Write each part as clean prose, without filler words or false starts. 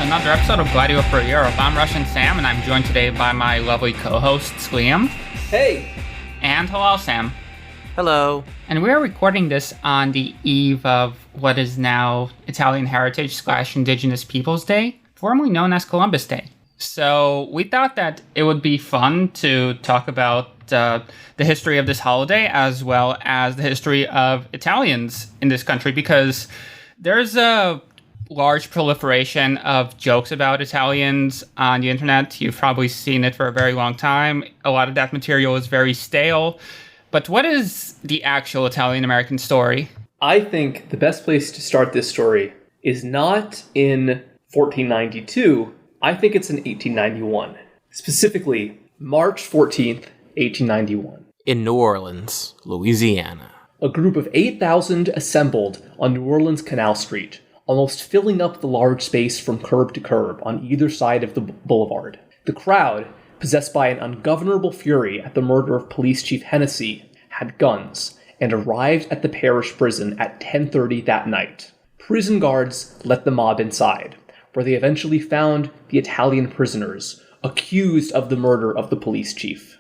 to another episode of Gladio for Europe. I'm Russian Sam, and I'm joined today by my lovely co-hosts, Liam. Hey! And hello, Sam. Hello. And we are recording this on the eve of what is now Italian Heritage / Indigenous Peoples Day, formerly known as Columbus Day. So we thought that it would be fun to talk about the history of this holiday as well as the history of Italians in this country, because there's a large proliferation of jokes about Italians on the internet. You've probably seen it for a very long time. A lot of that material is very stale. But what is the actual Italian-American story? I think the best place to start this story is not in 1492. I think it's in 1891. Specifically, March 14th, 1891. In New Orleans, Louisiana. A group of 8,000 assembled on New Orleans Canal Street, almost filling up the large space from curb to curb on either side of the boulevard. The crowd, possessed by an ungovernable fury at the murder of Police Chief Hennessy, had guns and arrived at the parish prison at 10:30 that night. Prison guards let the mob inside, where they eventually found the Italian prisoners accused of the murder of the police chief.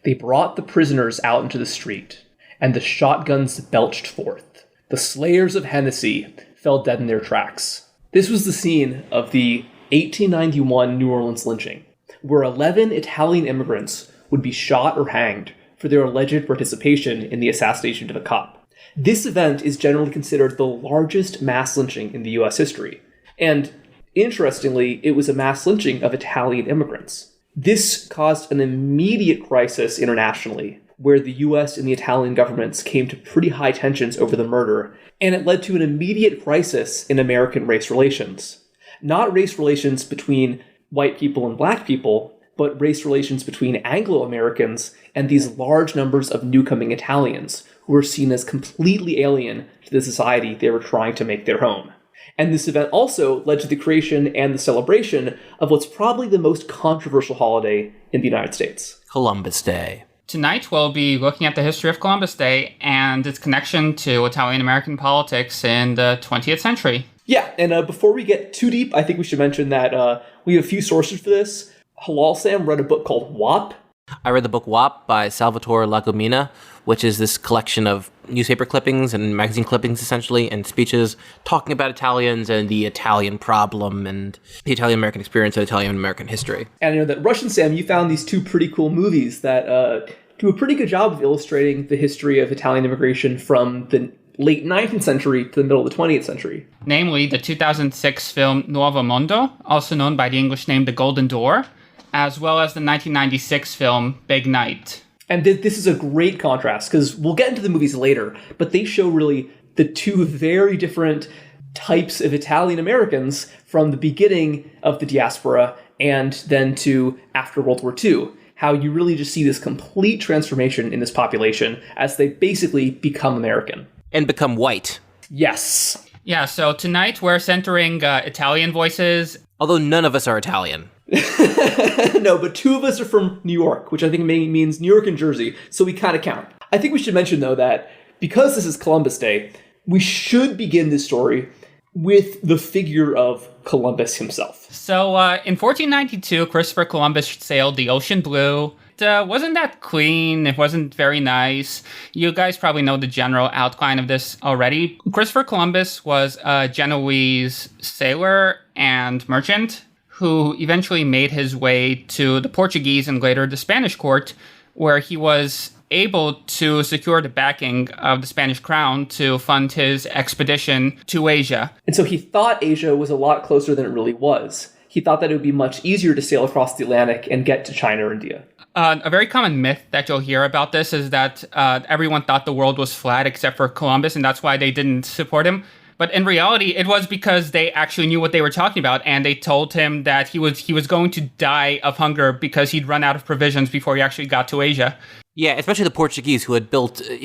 They brought the prisoners out into the street, and the shotguns belched forth. The slayers of Hennessy fell dead in their tracks. This was the scene of the 1891 New Orleans lynching, where 11 Italian immigrants would be shot or hanged for their alleged participation in the assassination of a cop. This event is generally considered the largest mass lynching in the US history. And interestingly, it was a mass lynching of Italian immigrants. This caused an immediate crisis internationally, where the US and the Italian governments came to pretty high tensions over the murder, and it led to an immediate crisis in American race relations. Not race relations between white people and black people, but race relations between Anglo-Americans and these large numbers of newcoming Italians who were seen as completely alien to the society they were trying to make their home. And this event also led to the creation and the celebration of what's probably the most controversial holiday in the United States. Columbus Day. Tonight we'll be looking at the history of Columbus Day and its connection to Italian-American politics in the 20th century. Yeah, and before we get too deep, I think we should mention that we have a few sources for this. Halal Sam read a book called WAP. I read the book WAP by Salvatore Lagomina, which is this collection of newspaper clippings and magazine clippings, essentially, and speeches talking about Italians and the Italian problem and the Italian-American experience and Italian-American history. And I know that Russian Sam, you found these two pretty cool movies that do a pretty good job of illustrating the history of Italian immigration from the late 19th century to the middle of the 20th century. Namely, the 2006 film Nuovo Mondo, also known by the English name The Golden Door, as well as the 1996 film Big Night. And this is a great contrast, because we'll get into the movies later, but they show really the two very different types of Italian Americans from the beginning of the diaspora and then to after World War II. How you really just see this complete transformation in this population as they basically become American. And become white. Yes. Yeah, so tonight we're centering Italian voices. Although none of us are Italian. No, but two of us are from New York, which I think means New York and Jersey, so we kind of count. I think we should mention, though, that because this is Columbus Day, we should begin this story with the figure of Columbus himself. So, in 1492, Christopher Columbus sailed the ocean blue. It wasn't that clean, it wasn't very nice. You guys probably know the general outline of this already. Christopher Columbus was a Genoese sailor and merchant who eventually made his way to the Portuguese and later the Spanish court, where he was able to secure the backing of the Spanish crown to fund his expedition to Asia. And so he thought Asia was a lot closer than it really was. He thought that it would be much easier to sail across the Atlantic and get to China or India. A very common myth that you'll hear about this is that everyone thought the world was flat except for Columbus, and that's why they didn't support him. But in reality, it was because they actually knew what they were talking about, and they told him that he was going to die of hunger because he'd run out of provisions before he actually got to Asia. Yeah, especially the Portuguese who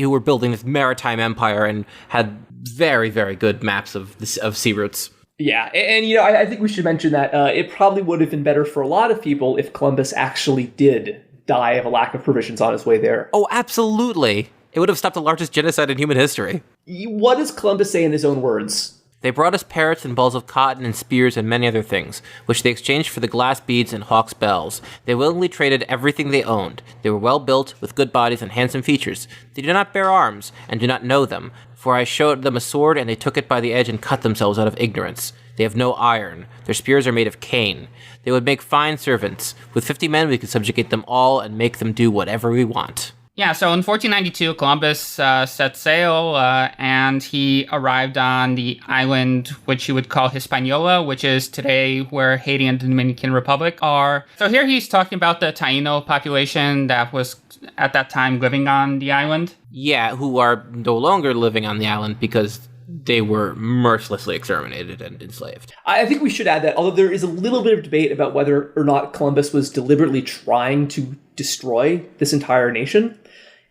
were building this maritime empire and had very, very good maps of sea routes. Yeah, and I think we should mention that it probably would have been better for a lot of people if Columbus actually did die of a lack of provisions on his way there. Oh, absolutely. It would have stopped the largest genocide in human history. What does Columbus say in his own words? They brought us parrots and balls of cotton and spears and many other things, which they exchanged for the glass beads and hawks' bells. They willingly traded everything they owned. They were well built, with good bodies and handsome features. They do not bear arms, and do not know them, for I showed them a sword, and they took it by the edge and cut themselves out of ignorance. They have no iron. Their spears are made of cane. They would make fine servants. With 50 men, we could subjugate them all and make them do whatever we want. Yeah, so in 1492, Columbus set sail, and he arrived on the island, which he would call Hispaniola, which is today where Haiti and the Dominican Republic are. So here he's talking about the Taino population that was at that time living on the island. Yeah, who are no longer living on the island because they were mercilessly exterminated and enslaved. I think we should add that although there is a little bit of debate about whether or not Columbus was deliberately trying to destroy this entire nation,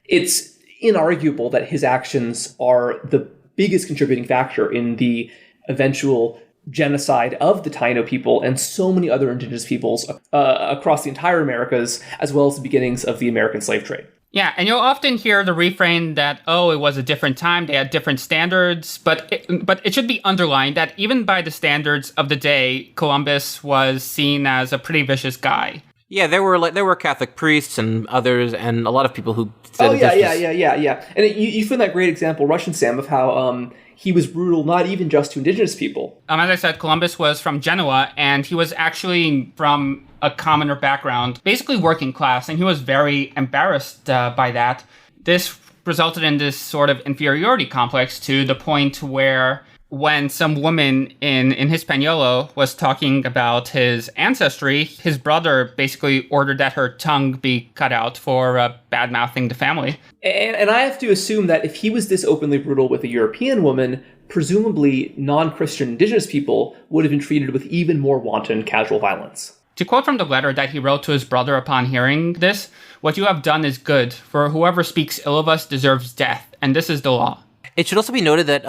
it's inarguable that his actions are the biggest contributing factor in the eventual genocide of the Taino people and so many other indigenous peoples across the entire Americas, as well as the beginnings of the American slave trade. Yeah, and you'll often hear the refrain that, oh, it was a different time, they had different standards, but it should be underlined that even by the standards of the day, Columbus was seen as a pretty vicious guy. Yeah, there were Catholic priests and others, and a lot of people who said... Yeah. And you find that great example, Russian Sam, of how he was brutal not even just to indigenous people. As I said, Columbus was from Genoa, and he was actually from a commoner background, basically working class, and he was very embarrassed by that. This resulted in this sort of inferiority complex to the point where when some woman in Hispaniola was talking about his ancestry, his brother basically ordered that her tongue be cut out for bad-mouthing the family. And I have to assume that if he was this openly brutal with a European woman, presumably non-Christian indigenous people would have been treated with even more wanton casual violence. To quote from the letter that he wrote to his brother upon hearing this, "What you have done is good, for whoever speaks ill of us deserves death, and this is the law." It should also be noted that,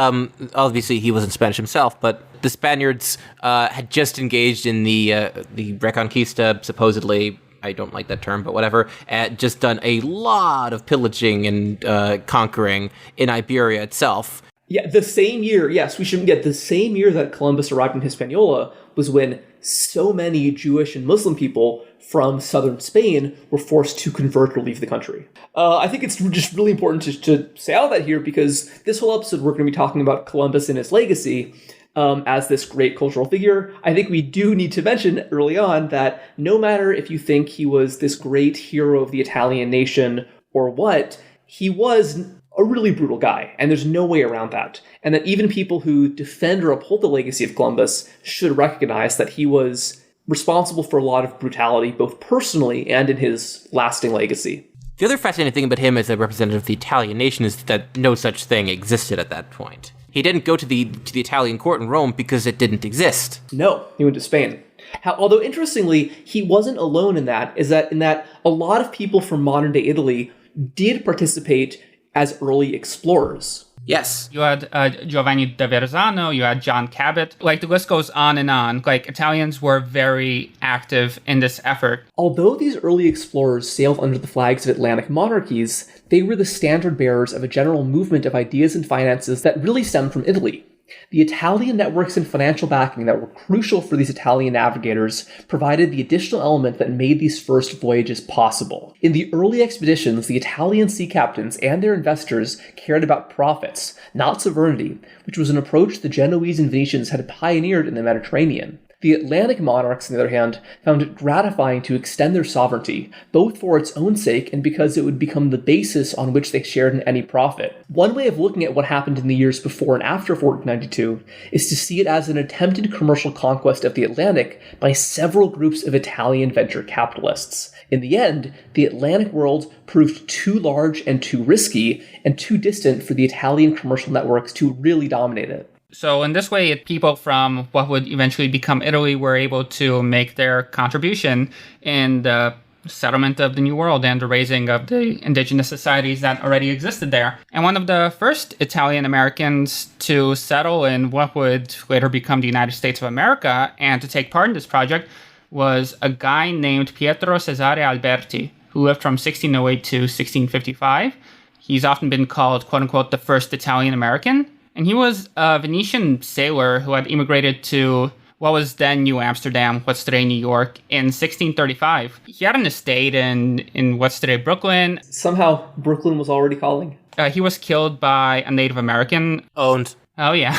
obviously he wasn't Spanish himself, but the Spaniards had just engaged in the Reconquista, supposedly. I don't like that term, but whatever. Just done a lot of pillaging and conquering in Iberia itself. Yeah, the same year, yes, we shouldn't get the same year that Columbus arrived in Hispaniola was when so many Jewish and Muslim people from southern Spain were forced to convert or leave the country. I think it's just really important to say all that here because this whole episode we're going to be talking about Columbus and his legacy as this great cultural figure. I think we do need to mention early on that no matter if you think he was this great hero of the Italian nation or what, he was a really brutal guy, and there's no way around that. And that even people who defend or uphold the legacy of Columbus should recognize that he was responsible for a lot of brutality, both personally and in his lasting legacy. The other fascinating thing about him as a representative of the Italian nation is that no such thing existed at that point. He didn't go to the Italian court in Rome because it didn't exist. No, he went to Spain. Although interestingly, he wasn't alone in that a lot of people from modern-day Italy did participate as early explorers. Yes. You had Giovanni da Verrazzano, you had John Cabot. Like, the list goes on and on. Like, Italians were very active in this effort. Although these early explorers sailed under the flags of Atlantic monarchies, they were the standard bearers of a general movement of ideas and finances that really stemmed from Italy. The Italian networks and financial backing that were crucial for these Italian navigators provided the additional element that made these first voyages possible. In the early expeditions, the Italian sea captains and their investors cared about profits, not sovereignty, which was an approach the Genoese and Venetians had pioneered in the Mediterranean. The Atlantic monarchs, on the other hand, found it gratifying to extend their sovereignty, both for its own sake and because it would become the basis on which they shared in any profit. One way of looking at what happened in the years before and after 1492 is to see it as an attempted commercial conquest of the Atlantic by several groups of Italian venture capitalists. In the end, the Atlantic world proved too large and too risky and too distant for the Italian commercial networks to really dominate it. So in this way, people from what would eventually become Italy were able to make their contribution in the settlement of the New World and the raising of the indigenous societies that already existed there. And one of the first Italian Americans to settle in what would later become the United States of America and to take part in this project was a guy named Pietro Cesare Alberti, who lived from 1608 to 1655. He's often been called, quote-unquote, the first Italian American. And he was a Venetian sailor who had immigrated to what was then New Amsterdam, what's today New York, in 1635. He had an estate in what's today Brooklyn. Somehow Brooklyn was already calling. He was killed by a Native American. Owned. Oh, yeah.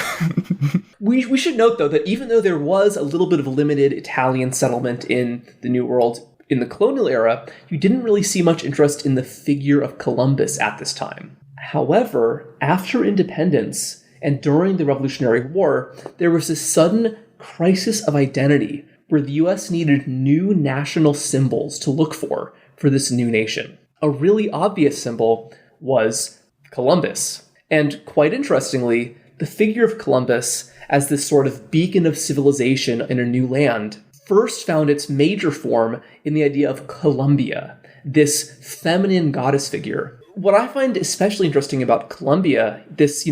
We should note, though, that even though there was a little bit of limited Italian settlement in the New World in the colonial era, you didn't really see much interest in the figure of Columbus at this time. However, after independence and during the Revolutionary War, there was this sudden crisis of identity where the US needed new national symbols to look for this new nation. A really obvious symbol was Columbus. And quite interestingly, the figure of Columbus as this sort of beacon of civilization in a new land first found its major form in the idea of Columbia, this feminine goddess figure. What I find especially interesting about Columbia, this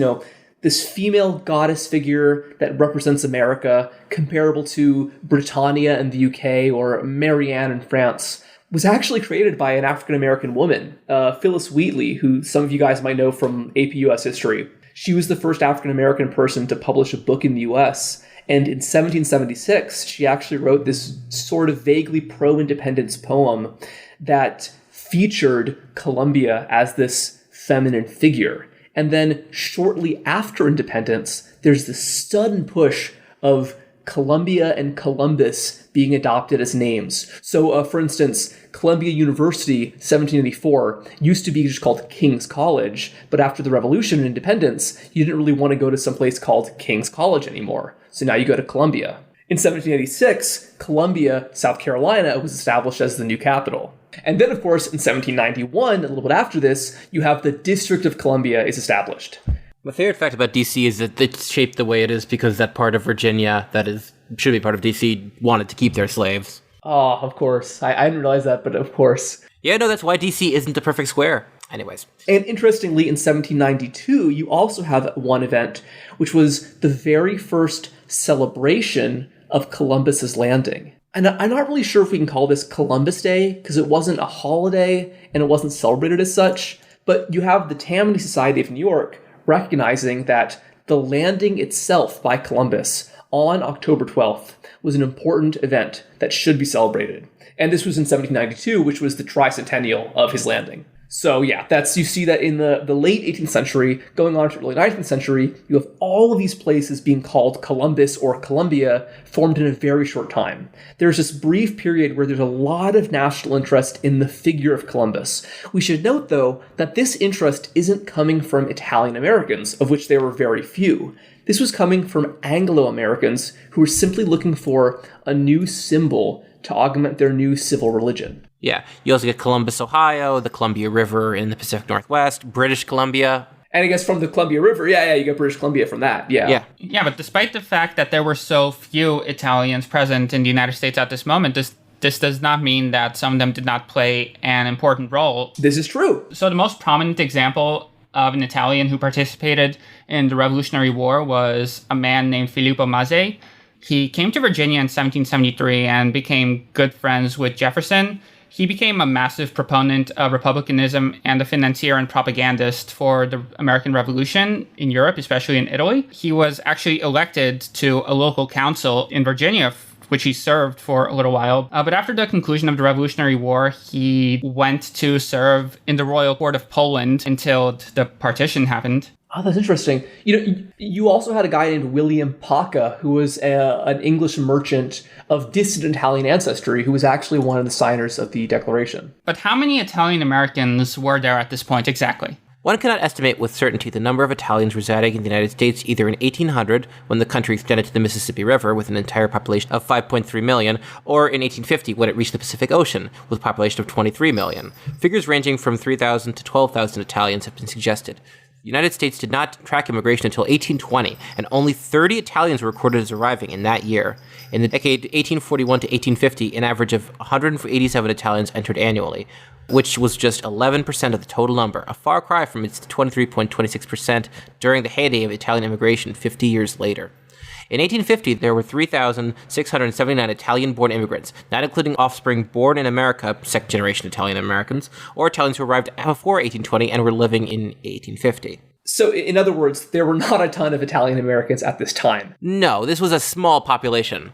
female goddess figure that represents America, comparable to Britannia in the UK or Marianne in France, was actually created by an African-American woman, Phyllis Wheatley, who some of you guys might know from AP US history. She was the first African-American person to publish a book in the US, and in 1776, she actually wrote this sort of vaguely pro-independence poem that featured Columbia as this feminine figure. And then shortly after independence, there's this sudden push of Columbia and Columbus being adopted as names. So, for instance, Columbia University, 1784, used to be just called King's College, but after the Revolution and independence, you didn't really want to go to some place called King's College anymore. So now you go to Columbia. In 1786, Columbia, South Carolina, was established as the new capital. And then, of course, in 1791, a little bit after this, you have the District of Columbia is established. My favorite fact about D.C. is that it's shaped the way it is because that part of Virginia should be part of D.C. wanted to keep their slaves. Oh, of course. I didn't realize that, but of course. Yeah, no, that's why D.C. isn't the perfect square. Anyways. And interestingly, in 1792, you also have one event, which was the very first celebration of Columbus's landing. And I'm not really sure if we can call this Columbus Day, because it wasn't a holiday and it wasn't celebrated as such, but you have the Tammany Society of New York recognizing that the landing itself by Columbus on October 12th was an important event that should be celebrated. And this was in 1792, which was the tricentennial of his landing. So yeah, you see that in the late 18th century, going on to the early 19th century, you have all of these places being called Columbus or Columbia, formed in a very short time. There's this brief period where there's a lot of national interest in the figure of Columbus. We should note, though, that this interest isn't coming from Italian Americans, of which there were very few. This was coming from Anglo-Americans who were simply looking for a new symbol to augment their new civil religion. Yeah, you also get Columbus, Ohio, the Columbia River in the Pacific Northwest, British Columbia. And I guess from the Columbia River, you get British Columbia from that, Yeah, but despite the fact that there were so few Italians present in the United States at this moment, this does not mean that some of them did not play an important role. This is true. So the most prominent example of an Italian who participated in the Revolutionary War was a man named Filippo Mazzei. He came to Virginia in 1773 and became good friends with Jefferson. He became a massive proponent of republicanism and a financier and propagandist for the American Revolution in Europe, especially in Italy. He was actually elected to a local council in Virginia, which he served for a little while. But after the conclusion of the Revolutionary War, he went to serve in the Royal Court of Poland until the partition happened. Oh, that's interesting. You also had a guy named William Paca, who was an English merchant of distant Italian ancestry, who was actually one of the signers of the Declaration. But how many Italian Americans were there at this point exactly? One cannot estimate with certainty the number of Italians residing in the United States either in 1800, when the country extended to the Mississippi River with an entire population of 5.3 million, or in 1850 when it reached the Pacific Ocean with a population of 23 million. Figures ranging from 3,000 to 12,000 Italians have been suggested. The United States did not track immigration until 1820, and only 30 Italians were recorded as arriving in that year. In the decade 1841 to 1850, an average of 187 Italians entered annually, which was just 11% of the total number, a far cry from its 23.26% during the heyday of Italian immigration 50 years later. In 1850, there were 3,679 Italian-born immigrants, not including offspring born in America, second-generation Italian Americans, or Italians who arrived before 1820 and were living in 1850. So, in other words, there were not a ton of Italian Americans at this time. No, this was a small population.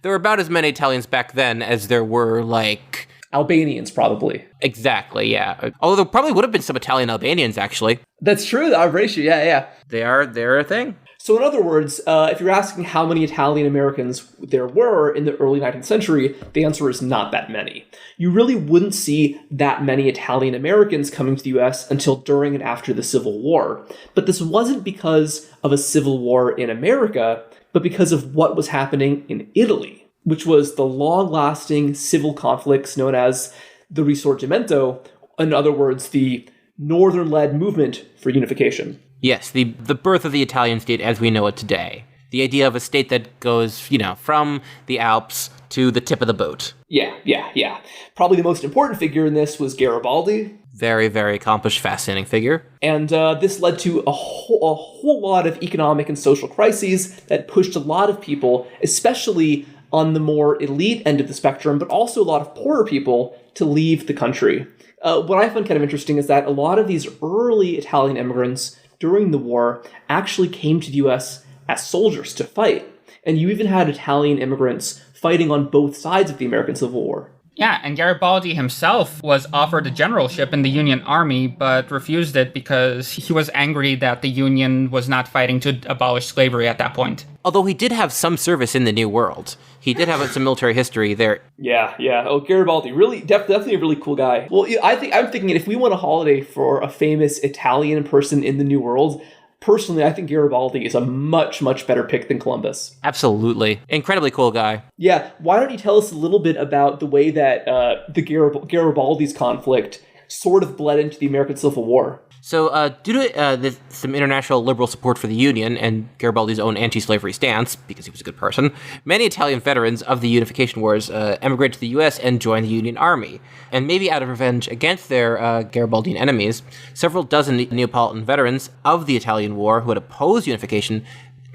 There were about as many Italians back then as there were, like... Albanians, probably. Exactly, yeah. Although there probably would have been some Italian Albanians, actually. That's true, the ratio, yeah. They're a thing. So in other words, if you're asking how many Italian Americans there were in the early 19th century, the answer is not that many. You really wouldn't see that many Italian Americans coming to the US until during and after the Civil War. But this wasn't because of a civil war in America, but because of what was happening in Italy, which was the long-lasting civil conflicts known as the Risorgimento, in other words, the Northern-led movement for unification. Yes, the birth of the Italian state as we know it today. The idea of a state that goes, from the Alps to the tip of the boat. Yeah. Probably the most important figure in this was Garibaldi. Very, very accomplished, fascinating figure. And this led to a whole lot of economic and social crises that pushed a lot of people, especially on the more elite end of the spectrum, but also a lot of poorer people, to leave the country. What I find kind of interesting is that a lot of these early Italian immigrants during the war actually came to the US as soldiers to fight. And you even had Italian immigrants fighting on both sides of the American Civil War. Yeah, and Garibaldi himself was offered a generalship in the Union Army, but refused it because he was angry that the Union was not fighting to abolish slavery at that point. Although he did have some service in the New World. He did have some military history there. Yeah. Oh, Garibaldi, really, definitely a really cool guy. Well, I'm thinking if we want a holiday for a famous Italian person in the New World, personally, I think Garibaldi is a much, much better pick than Columbus. Absolutely. Incredibly cool guy. Yeah. Why don't you tell us a little bit about the way that the Garibaldi's conflict sort of bled into the American Civil War? So, due to some international liberal support for the Union and Garibaldi's own anti-slavery stance, because he was a good person, many Italian veterans of the Unification Wars emigrated to the U.S. and joined the Union Army. And maybe out of revenge against their Garibaldian enemies, several dozen Neapolitan veterans of the Italian War who had opposed unification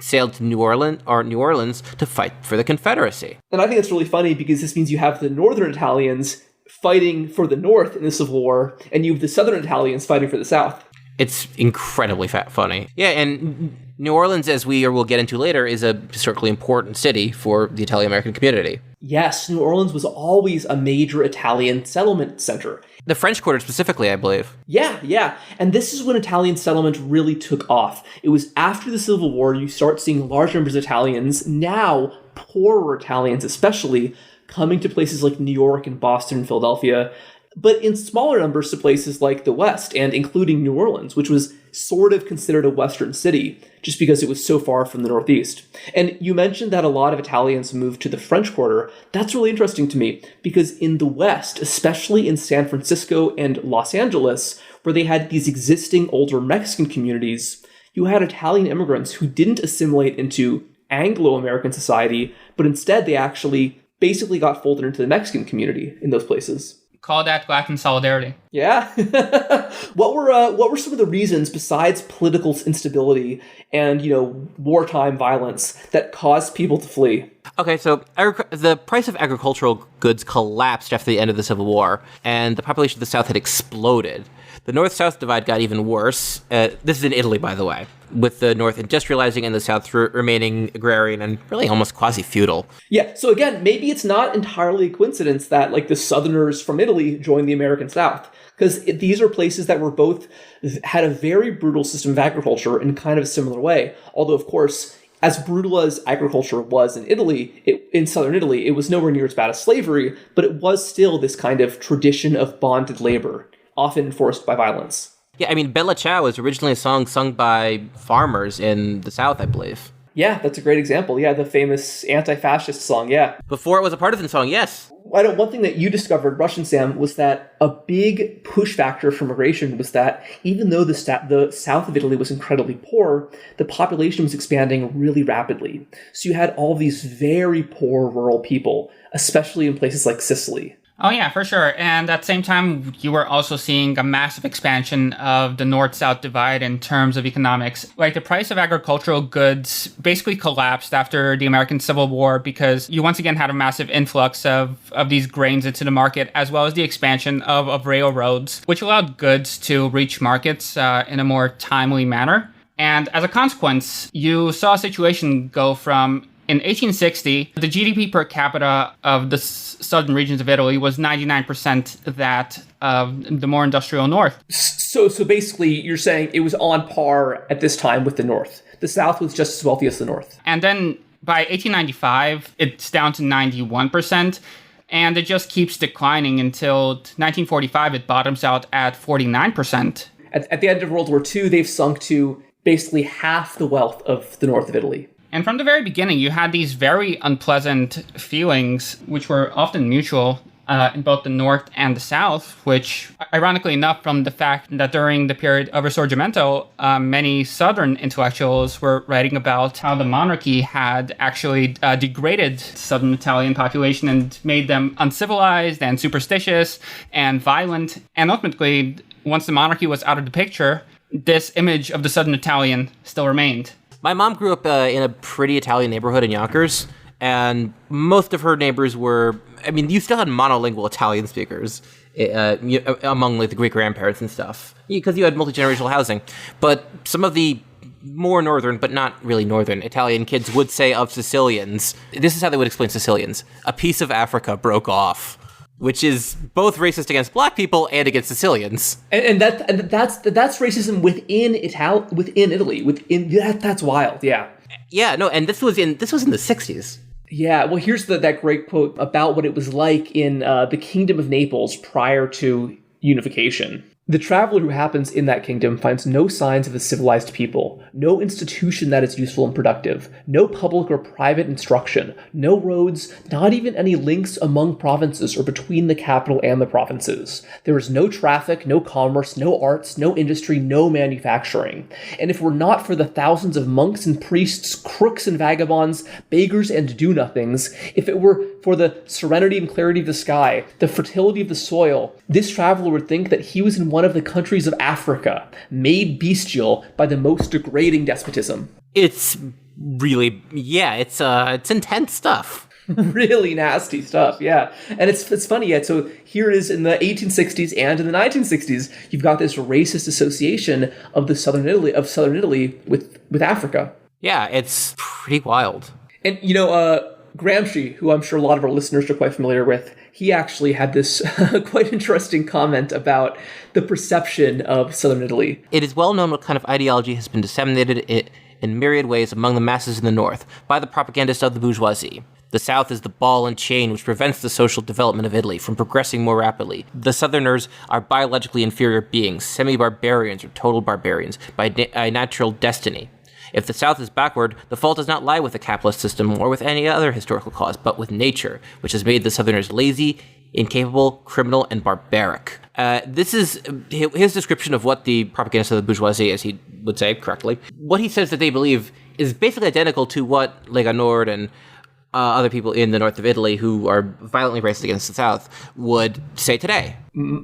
sailed to New Orleans to fight for the Confederacy. And I think that's really funny because this means you have the Northern Italians fighting for the North in the Civil War, and you have the Southern Italians fighting for the South. It's incredibly funny. Yeah, and New Orleans, as we'll get into later, is a historically important city for the Italian-American community. Yes, New Orleans was always a major Italian settlement center. The French Quarter specifically, I believe. Yeah. And this is when Italian settlement really took off. It was after the Civil War you start seeing large numbers of Italians, now poorer Italians especially, coming to places like New York and Boston and Philadelphia, but in smaller numbers to places like the West, and including New Orleans, which was sort of considered a Western city, just because it was so far from the Northeast. And you mentioned that a lot of Italians moved to the French Quarter. That's really interesting to me, because in the West, especially in San Francisco and Los Angeles, where they had these existing older Mexican communities, you had Italian immigrants who didn't assimilate into Anglo-American society, but instead they actually basically got folded into the Mexican community in those places. Call that Latin solidarity. Yeah. What were some of the reasons besides political instability and, wartime violence that caused people to flee? Okay, so the price of agricultural goods collapsed after the end of the Civil War, and the population of the South had exploded. The North-South divide got even worse. This is in Italy, by the way, with the North industrializing and the South remaining agrarian and really almost quasi-feudal. Yeah, so again, maybe it's not entirely a coincidence that, the Southerners from Italy joined the American South, because these are places that were both had a very brutal system of agriculture in kind of a similar way. Although, of course, as brutal as agriculture was in Italy, in southern Italy, it was nowhere near as bad as slavery, but it was still this kind of tradition of bonded labor, often enforced by violence. Yeah, I mean, Bella Ciao was originally a song sung by farmers in the South, I believe. Yeah, that's a great example. Yeah, the famous anti-fascist song, yeah. Before it was a partisan song, yes. One thing that you discovered, Russian Sam, was that a big push factor for migration was that even though the south of Italy was incredibly poor, the population was expanding really rapidly. So you had all these very poor rural people, especially in places like Sicily. Oh, yeah, for sure. And at the same time, you were also seeing a massive expansion of the North-South divide in terms of economics. Like, the price of agricultural goods basically collapsed after the American Civil War because you once again had a massive influx of these grains into the market, as well as the expansion of railroads, which allowed goods to reach markets in a more timely manner. And as a consequence, you saw a situation go from, in 1860, the GDP per capita of the southern regions of Italy was 99% that of the more industrial north. So basically, you're saying it was on par at this time with the north. The south was just as wealthy as the north. And then by 1895, it's down to 91%. And it just keeps declining until 1945, it bottoms out at 49%. At the end of World War II, they've sunk to basically half the wealth of the north of Italy. And from the very beginning, you had these very unpleasant feelings, which were often mutual in both the North and the South, which, ironically enough, from the fact that during the period of Risorgimento, many Southern intellectuals were writing about how the monarchy had actually degraded the Southern Italian population and made them uncivilized and superstitious and violent. And ultimately, once the monarchy was out of the picture, this image of the Southern Italian still remained. My mom grew up in a pretty Italian neighborhood in Yonkers, and most of her neighbors were, I mean, you still had monolingual Italian speakers among like the great grandparents and stuff, because you had multi-generational housing. But some of the more northern, but not really northern, Italian kids would say of Sicilians, this is how they would explain Sicilians: a piece of Africa broke off. Which is both racist against black people and against Sicilians, and that's racism within Italy. That's wild. Yeah. No, and this was in the 60s. Yeah. Well, here's that great quote about what it was like in the Kingdom of Naples prior to unification. The traveler who happens in that kingdom finds no signs of a civilized people, no institution that is useful and productive, no public or private instruction, no roads, not even any links among provinces or between the capital and the provinces. There is no traffic, no commerce, no arts, no industry, no manufacturing. And if it were not for the thousands of monks and priests, crooks and vagabonds, beggars and do-nothings, if it were for the serenity and clarity of the sky, the fertility of the soil, this traveler would think that he was in one of the countries of Africa, made bestial by the most degrading despotism. It's really, it's intense stuff. Really nasty stuff, yeah. And it's funny, yeah. So here it is in the 1860s and in the 1960s, you've got this racist association of southern Italy with Africa. Yeah, it's pretty wild. And Gramsci, who I'm sure a lot of our listeners are quite familiar with, he actually had this quite interesting comment about the perception of southern Italy. It is well known what kind of ideology has been disseminated in myriad ways among the masses in the North by the propagandists of the bourgeoisie. The South is the ball and chain which prevents the social development of Italy from progressing more rapidly. The Southerners are biologically inferior beings, semi-barbarians or total barbarians, by natural destiny. If the South is backward, the fault does not lie with the capitalist system or with any other historical cause, but with nature, which has made the Southerners lazy, incapable, criminal, and barbaric. This is his description of what the propagandists of the bourgeoisie, as he would say correctly, what he says that they believe is basically identical to what Lega Nord and other people in the north of Italy who are violently racist against the South would say today.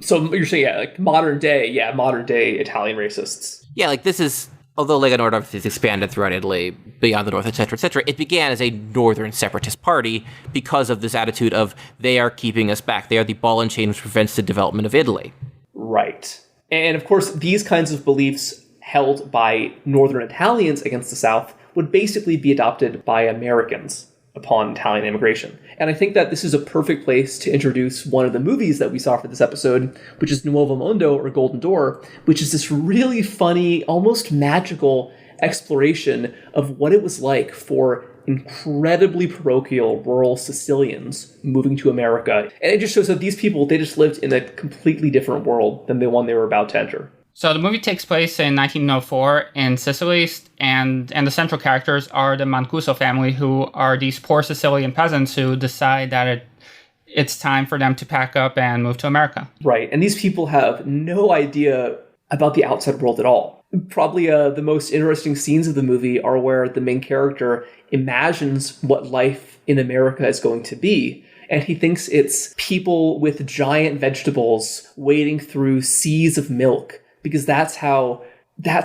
So you're saying, like modern day Italian racists. Yeah, like this is... Although Lega Nord obviously has expanded throughout Italy, beyond the north, etc., it began as a northern separatist party because of this attitude of they are keeping us back. They are the ball and chain which prevents the development of Italy. Right. And of course, these kinds of beliefs held by northern Italians against the South would basically be adopted by Americans upon Italian immigration. And I think that this is a perfect place to introduce one of the movies that we saw for this episode, which is Nuovo Mondo, or Golden Door, which is this really funny, almost magical exploration of what it was like for incredibly parochial rural Sicilians moving to America. And it just shows that these people, they just lived in a completely different world than the one they were about to enter. So the movie takes place in 1904 in Sicily, and the central characters are the Mancuso family, who are these poor Sicilian peasants who decide that it's time for them to pack up and move to America. Right, and these people have no idea about the outside world at all. Probably the most interesting scenes of the movie are where the main character imagines what life in America is going to be. and he thinks it's people with giant vegetables wading through seas of milk, because that's how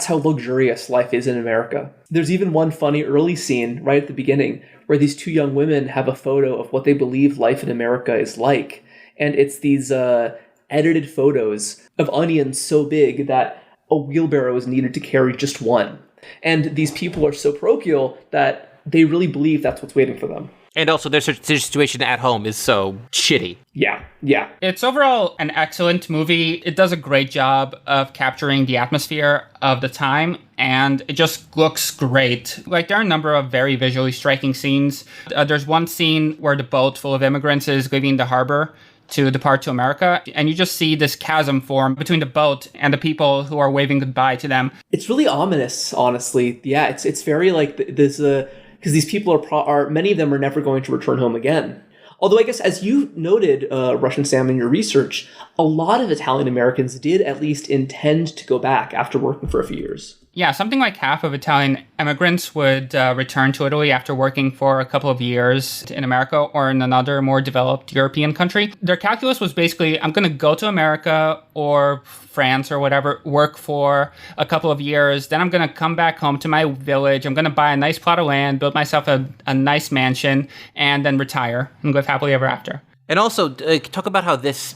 luxurious life is in America. There's even one funny early scene right at the beginning where these two young women have a photo of what they believe life in America is like. And it's these edited photos of onions so big that a wheelbarrow is needed to carry just one. And these people are so parochial that they really believe that's what's waiting for them. And also their situation at home is so shitty. Yeah. It's overall an excellent movie. It does a great job of capturing the atmosphere of the time, and it just looks great. Like, there are a number of very visually striking scenes. There's one scene where the boat full of immigrants is leaving the harbor to depart to America, and you just see this chasm form between the boat and the people who are waving goodbye to them. It's really ominous, honestly. Yeah, it's very like there's because these people are many of them are never going to return home again. Although I guess, as you noted, Russian Sam, in your research, a lot of Italian Americans did at least intend to go back after working for a few years. Yeah, something like half of Italian immigrants would return to Italy after working for a couple of years in America or in another more developed European country. Their calculus was basically, I'm going to go to America or France or whatever, work for a couple of years, then I'm going to come back home to my village, I'm going to buy a nice plot of land, build myself a nice mansion, and then retire and live happily ever after. And also, talk about how this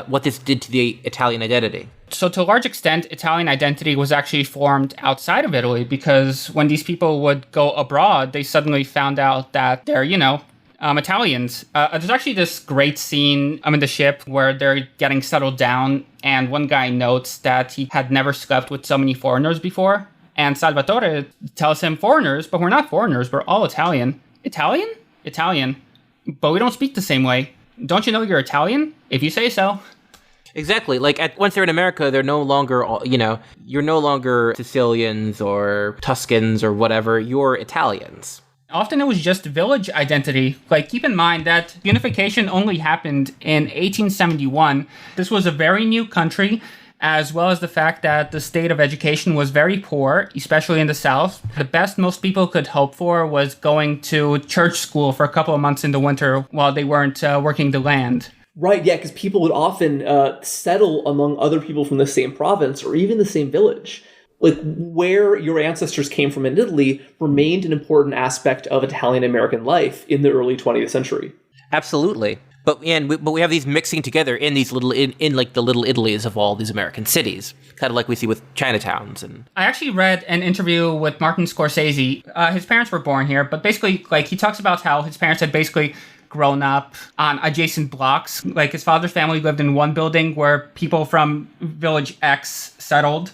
what this did to the Italian identity. So to a large extent, Italian identity was actually formed outside of Italy, because when these people would go abroad, they suddenly found out that they're, Italians. There's actually this great scene in the ship where they're getting settled down, and one guy notes that he had never slept with so many foreigners before. And Salvatore tells him, foreigners? But we're not foreigners, we're all Italian. Italian? Italian. But we don't speak the same way. Don't you know you're Italian? If you say so. Exactly. Like, once they're in America, they're no longer, you're no longer Sicilians or Tuscans or whatever. You're Italians. Often it was just village identity. Like, keep in mind that unification only happened in 1871. This was a very new country, as well as the fact that the state of education was very poor, especially in the South. The best most people could hope for was going to church school for a couple of months in the winter while they weren't working the land. Right, yeah, because people would often settle among other people from the same province or even the same village. Like, where your ancestors came from in Italy remained an important aspect of Italian-American life in the early 20th century. Absolutely. But we have these mixing together in these little like the little Italies of all these American cities, kind of like we see with Chinatowns. And I actually read an interview with Martin Scorsese. His parents were born here, but basically, like, he talks about how his parents had basically grown up on adjacent blocks. Like, his father's family lived in one building where people from Village X settled,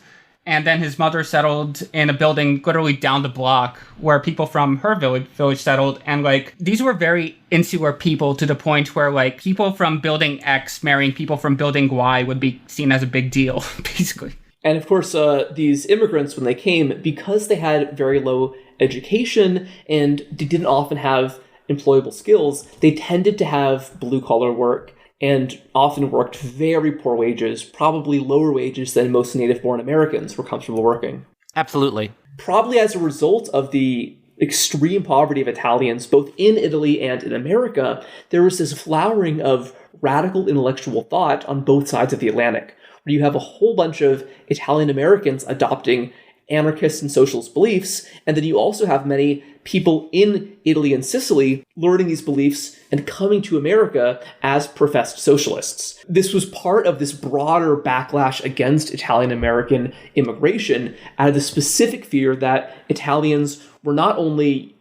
and then his mother settled in a building literally down the block where people from her village settled. And, like, these were very insular people, to the point where, like, people from building X marrying people from building Y would be seen as a big deal, basically. And of course, these immigrants, when they came, because they had very low education and they didn't often have employable skills, they tended to have blue-collar work and often worked very poor wages, probably lower wages than most native-born Americans were comfortable working. Absolutely. Probably as a result of the extreme poverty of Italians, both in Italy and in America, there was this flowering of radical intellectual thought on both sides of the Atlantic, where you have a whole bunch of Italian Americans adopting anarchist and socialist beliefs, and then you also have many people in Italy and Sicily learning these beliefs and coming to America as professed socialists. This was part of this broader backlash against Italian-American immigration out of the specific fear that Italians were not only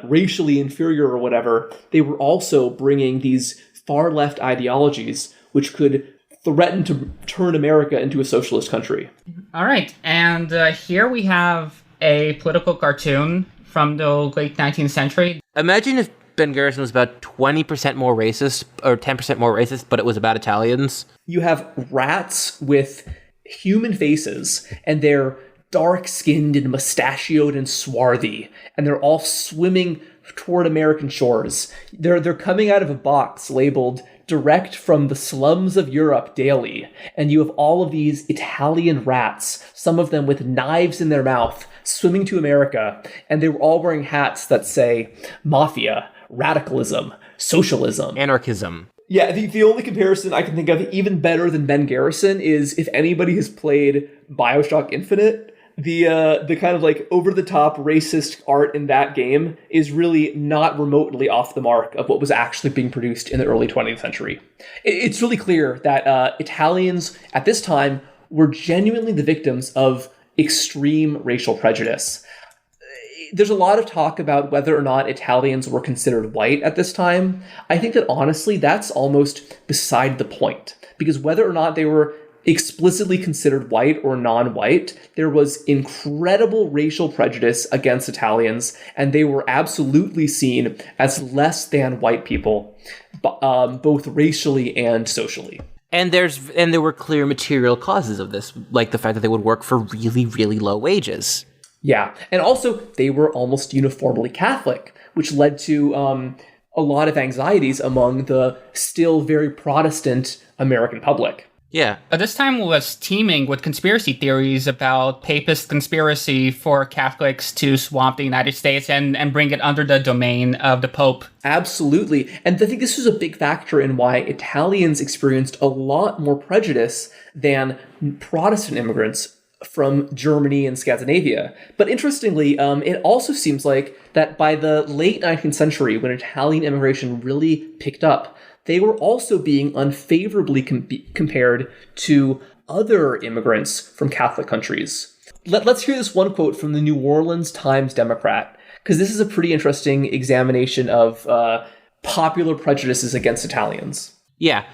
racially inferior or whatever, they were also bringing these far-left ideologies which could threaten to turn America into a socialist country. All right, and here we have a political cartoon from the late 19th century. Imagine if Ben Garrison was about 20% more racist, or 10% more racist, but it was about Italians. You have rats with human faces, and they're dark-skinned and mustachioed and swarthy, and they're all swimming toward American shores. They're coming out of a box labeled direct from the slums of Europe daily, and you have all of these Italian rats, some of them with knives in their mouth, swimming to America, and they were all wearing hats that say mafia, radicalism, socialism. Anarchism. Yeah, the only comparison I can think of even better than Ben Garrison is if anybody has played BioShock Infinite, the kind of like over-the-top racist art in that game is really not remotely off the mark of what was actually being produced in the early 20th century. It's really clear that Italians at this time were genuinely the victims of extreme racial prejudice. There's a lot of talk about whether or not Italians were considered white at this time. I think that honestly, that's almost beside the point, because whether or not they were explicitly considered white or non-white, there was incredible racial prejudice against Italians, and they were absolutely seen as less than white people, both racially and socially. And there were clear material causes of this, like the fact that they would work for really, really low wages. Yeah, and also they were almost uniformly Catholic, which led to a lot of anxieties among the still very Protestant American public. Yeah. This time was teeming with conspiracy theories about papist conspiracy for Catholics to swamp the United States and bring it under the domain of the Pope. Absolutely. And I think this was a big factor in why Italians experienced a lot more prejudice than Protestant immigrants from Germany and Scandinavia. But interestingly, it also seems like that by the late 19th century, when Italian immigration really picked up, they were also being unfavorably compared to other immigrants from Catholic countries. Let's hear this one quote from the New Orleans Times-Democrat, because this is a pretty interesting examination of popular prejudices against Italians. Yeah.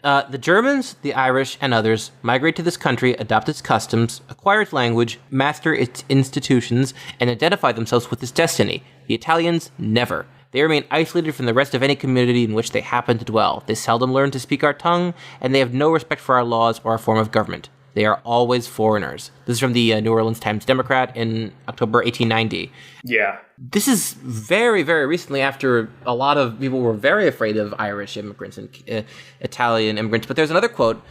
The Germans, the Irish, and others migrate to this country, adopt its customs, acquire its language, master its institutions, and identify themselves with its destiny. The Italians never. They remain isolated from the rest of any community in which they happen to dwell. They seldom learn to speak our tongue, and they have no respect for our laws or our form of government. They are always foreigners. This is from the New Orleans Times-Democrat in October 1890. Yeah. This is very, very recently after a lot of people were very afraid of Irish immigrants and Italian immigrants. But there's another quote.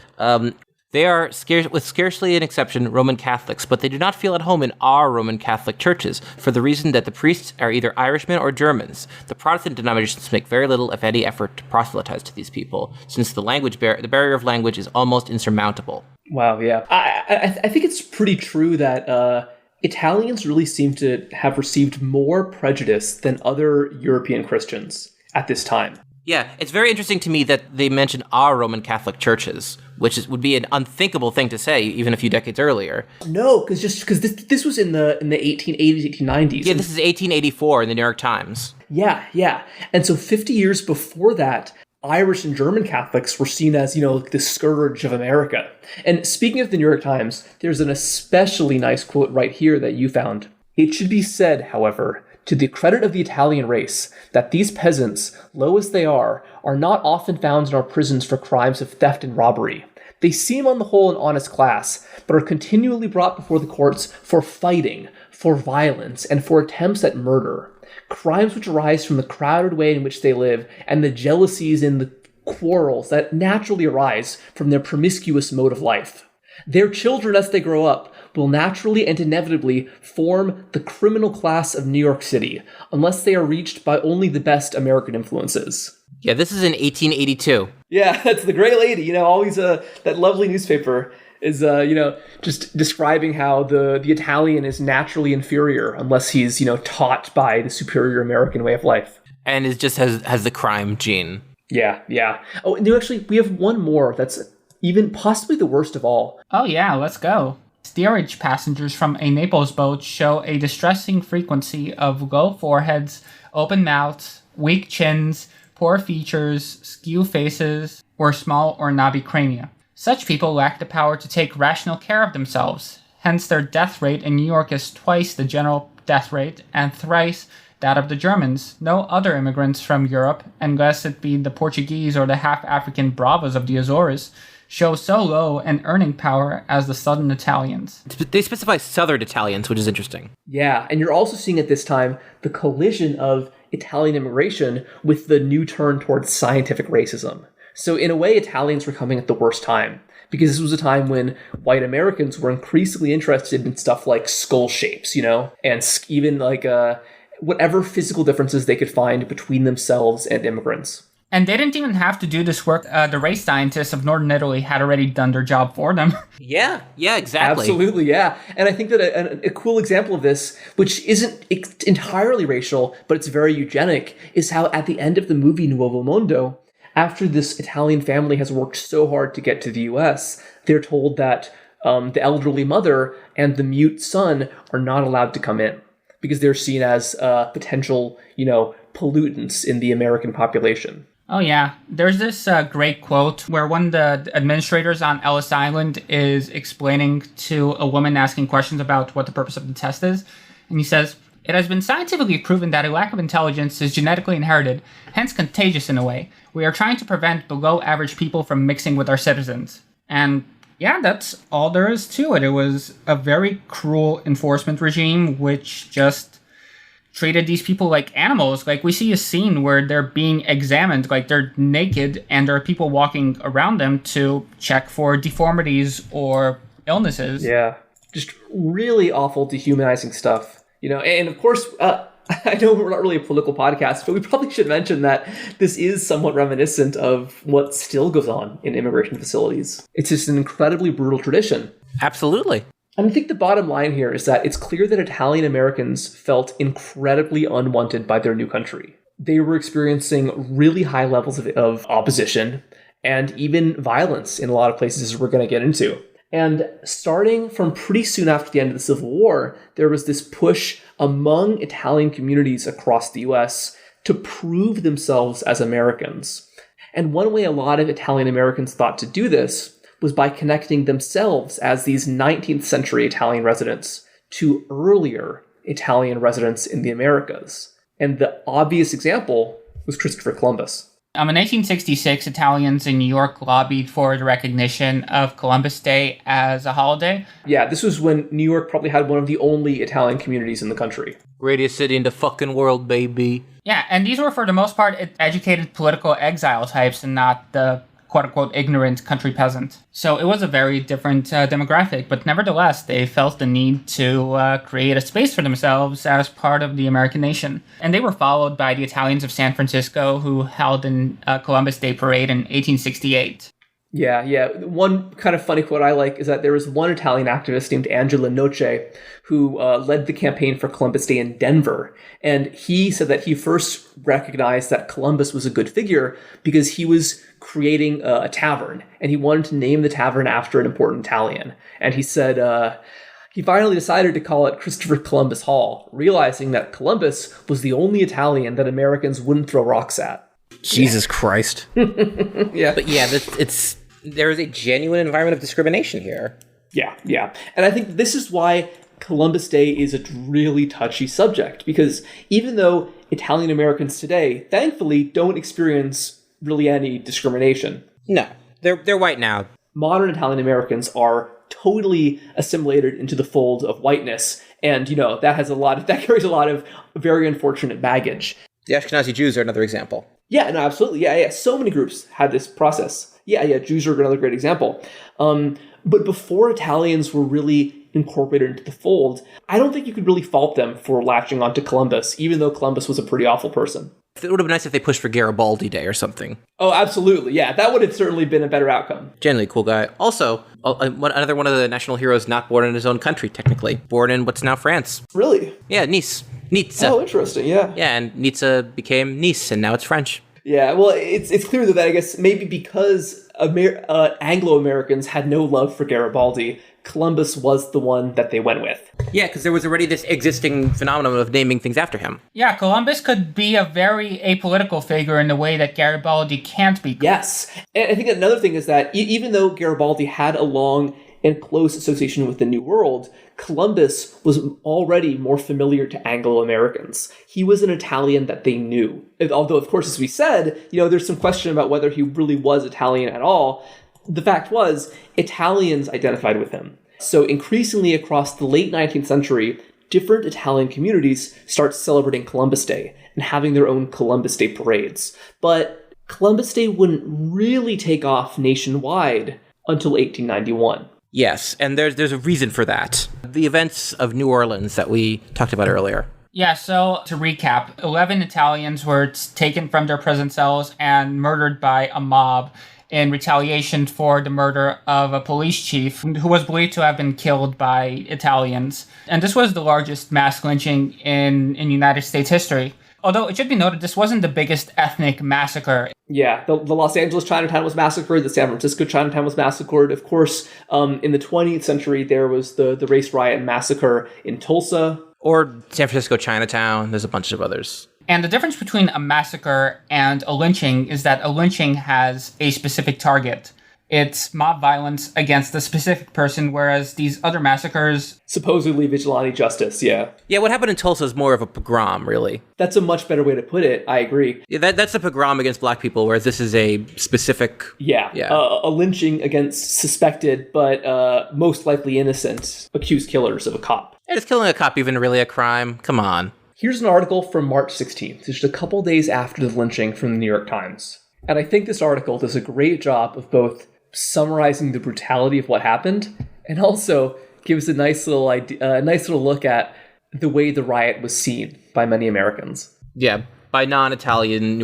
They are, with scarcely an exception, Roman Catholics, but they do not feel at home in our Roman Catholic churches, for the reason that the priests are either Irishmen or Germans. The Protestant denominations make very little, if any, effort to proselytize to these people, since the barrier of language is almost insurmountable. Wow, yeah. I think it's pretty true that Italians really seem to have received more prejudice than other European Christians at this time. Yeah, it's very interesting to me that they mention our Roman Catholic churches, which would be an unthinkable thing to say even a few decades earlier. No, because this was in the 1880s, 1890s. Yeah, this is 1884 in the New York Times. Yeah. And so 50 years before that, Irish and German Catholics were seen as, the scourge of America. And speaking of the New York Times, there's an especially nice quote right here that you found. It should be said, however, to the credit of the Italian race, that these peasants, low as they are not often found in our prisons for crimes of theft and robbery. They seem on the whole an honest class, but are continually brought before the courts for fighting, for violence, and for attempts at murder. Crimes which arise from the crowded way in which they live, and the jealousies and the quarrels that naturally arise from their promiscuous mode of life. Their children, as they grow up, will naturally and inevitably form the criminal class of New York City, unless they are reached by only the best American influences. Yeah, this is in 1882. Yeah, that's the Gray Lady, always that lovely newspaper is, just describing how the Italian is naturally inferior unless he's, taught by the superior American way of life. And is just has the crime gene. Yeah. Oh, and actually, we have one more that's even possibly the worst of all. Oh yeah, let's go. Steerage passengers from a Naples boat show a distressing frequency of low foreheads, open mouths, weak chins, poor features, skew faces, or small or knobby crania. Such people lack the power to take rational care of themselves. Hence their death rate in New York is twice the general death rate and thrice that of the Germans. No other immigrants from Europe, unless it be the Portuguese or the half-African bravos of the Azores, show so low an earning power as the Southern Italians. They specify Southern Italians, which is interesting. Yeah, and you're also seeing at this time the collision of Italian immigration with the new turn towards scientific racism. So in a way, Italians were coming at the worst time, because this was a time when white Americans were increasingly interested in stuff like skull shapes, and even like whatever physical differences they could find between themselves and immigrants. And they didn't even have to do this work. The race scientists of Northern Italy had already done their job for them. Yeah, exactly. Absolutely, yeah. And I think that a cool example of this, which isn't entirely racial, but it's very eugenic, is how at the end of the movie Nuovo Mondo, after this Italian family has worked so hard to get to the US, they're told that the elderly mother and the mute son are not allowed to come in because they're seen as potential, pollutants in the American population. Oh, yeah. There's this great quote where one of the administrators on Ellis Island is explaining to a woman asking questions about what the purpose of the test is. And he says, "It has been scientifically proven that a lack of intelligence is genetically inherited, hence contagious in a way. We are trying to prevent below average people from mixing with our citizens." And yeah, that's all there is to it. It was a very cruel enforcement regime which just treated these people like animals. Like, we see a scene where they're being examined, like they're naked, and there are people walking around them to check for deformities or illnesses. Yeah, just really awful, dehumanizing stuff. And of course, I know we're not really a political podcast, but we probably should mention that this is somewhat reminiscent of what still goes on in immigration facilities. It's just an incredibly brutal tradition. Absolutely. And I think the bottom line here is that it's clear that Italian Americans felt incredibly unwanted by their new country. They were experiencing really high levels of opposition and even violence in a lot of places, as we're going to get into. And starting from pretty soon after the end of the Civil War, there was this push among Italian communities across the US to prove themselves as Americans. And one way a lot of Italian Americans thought to do this was by connecting themselves as these 19th century Italian residents to earlier Italian residents in the Americas. And the obvious example was Christopher Columbus. In 1866, Italians in New York lobbied for the recognition of Columbus Day as a holiday. Yeah, this was when New York probably had one of the only Italian communities in the country. Greatest city in the fucking world, baby. Yeah, and these were for the most part educated political exile types and not the quote-unquote ignorant country peasant. So it was a very different demographic, but nevertheless, they felt the need to create a space for themselves as part of the American nation. And they were followed by the Italians of San Francisco, who held a Columbus Day parade in 1868. Yeah. One kind of funny quote I like is that there was one Italian activist named Angelo Noce who led the campaign for Columbus Day in Denver. And he said that he first recognized that Columbus was a good figure because he was creating a tavern, and he wanted to name the tavern after an important Italian. And he said he finally decided to call it Christopher Columbus Hall, realizing that Columbus was the only Italian that Americans wouldn't throw rocks at. Jesus Christ. Yeah. But yeah, there is a genuine environment of discrimination here. Yeah. And I think this is why Columbus Day is a really touchy subject, because even though Italian Americans today, thankfully, don't experience really any discrimination. No, they're white now. Modern Italian Americans are totally assimilated into the fold of whiteness, and that carries a lot of very unfortunate baggage. The Ashkenazi Jews are another example. Yeah, no, absolutely. Yeah. So many groups had this process. Yeah. Jews are another great example. But before Italians were really incorporated into the fold, I don't think you could really fault them for latching onto Columbus, even though Columbus was a pretty awful person. It would have been nice if they pushed for Garibaldi Day or something. Oh, absolutely. Yeah, that would have certainly been a better outcome. Genuinely cool guy. Also, another one of the national heroes not born in his own country, technically. Born in what's now France. Really? Yeah, Nice. Oh, interesting, yeah. Yeah, and Nizza became Nice, and now it's French. Yeah, well, it's clear that I guess maybe because Anglo-Americans had no love for Garibaldi, Columbus was the one that they went with. Yeah, because there was already this existing phenomenon of naming things after him. Yeah, Columbus could be a very apolitical figure in the way that Garibaldi can't be. Yes, and I think another thing is that even though Garibaldi had a long and close association with the New World, Columbus was already more familiar to Anglo-Americans. He was an Italian that they knew. Although, of course, as we said, there's some question about whether he really was Italian at all. The fact was, Italians identified with him. So increasingly across the late 19th century, different Italian communities start celebrating Columbus Day and having their own Columbus Day parades. But Columbus Day wouldn't really take off nationwide until 1891. Yes, and there's a reason for that. The events of New Orleans that we talked about earlier. Yeah, so to recap, 11 Italians were taken from their prison cells and murdered by a mob in retaliation for the murder of a police chief who was believed to have been killed by Italians. And this was the largest mass lynching in United States history. Although it should be noted, this wasn't the biggest ethnic massacre. Yeah, the Los Angeles Chinatown was massacred, the San Francisco Chinatown was massacred. Of course, in the 20th century, there was the race riot and massacre in Tulsa. Or San Francisco Chinatown. There's a bunch of others. And the difference between a massacre and a lynching is that a lynching has a specific target. It's mob violence against a specific person, whereas these other massacres... Supposedly vigilante justice, yeah. Yeah, what happened in Tulsa is more of a pogrom, really. That's a much better way to put it, I agree. Yeah, that's a pogrom against black people, whereas this is a specific... Yeah. A lynching against suspected, but most likely innocent, accused killers of a cop. And is killing a cop even really a crime? Come on. Here's an article from March 16th, just a couple days after the lynching from the New York Times. And I think this article does a great job of both summarizing the brutality of what happened and also gives a nice little look at the way the riot was seen by many Americans. Yeah, by non-Italian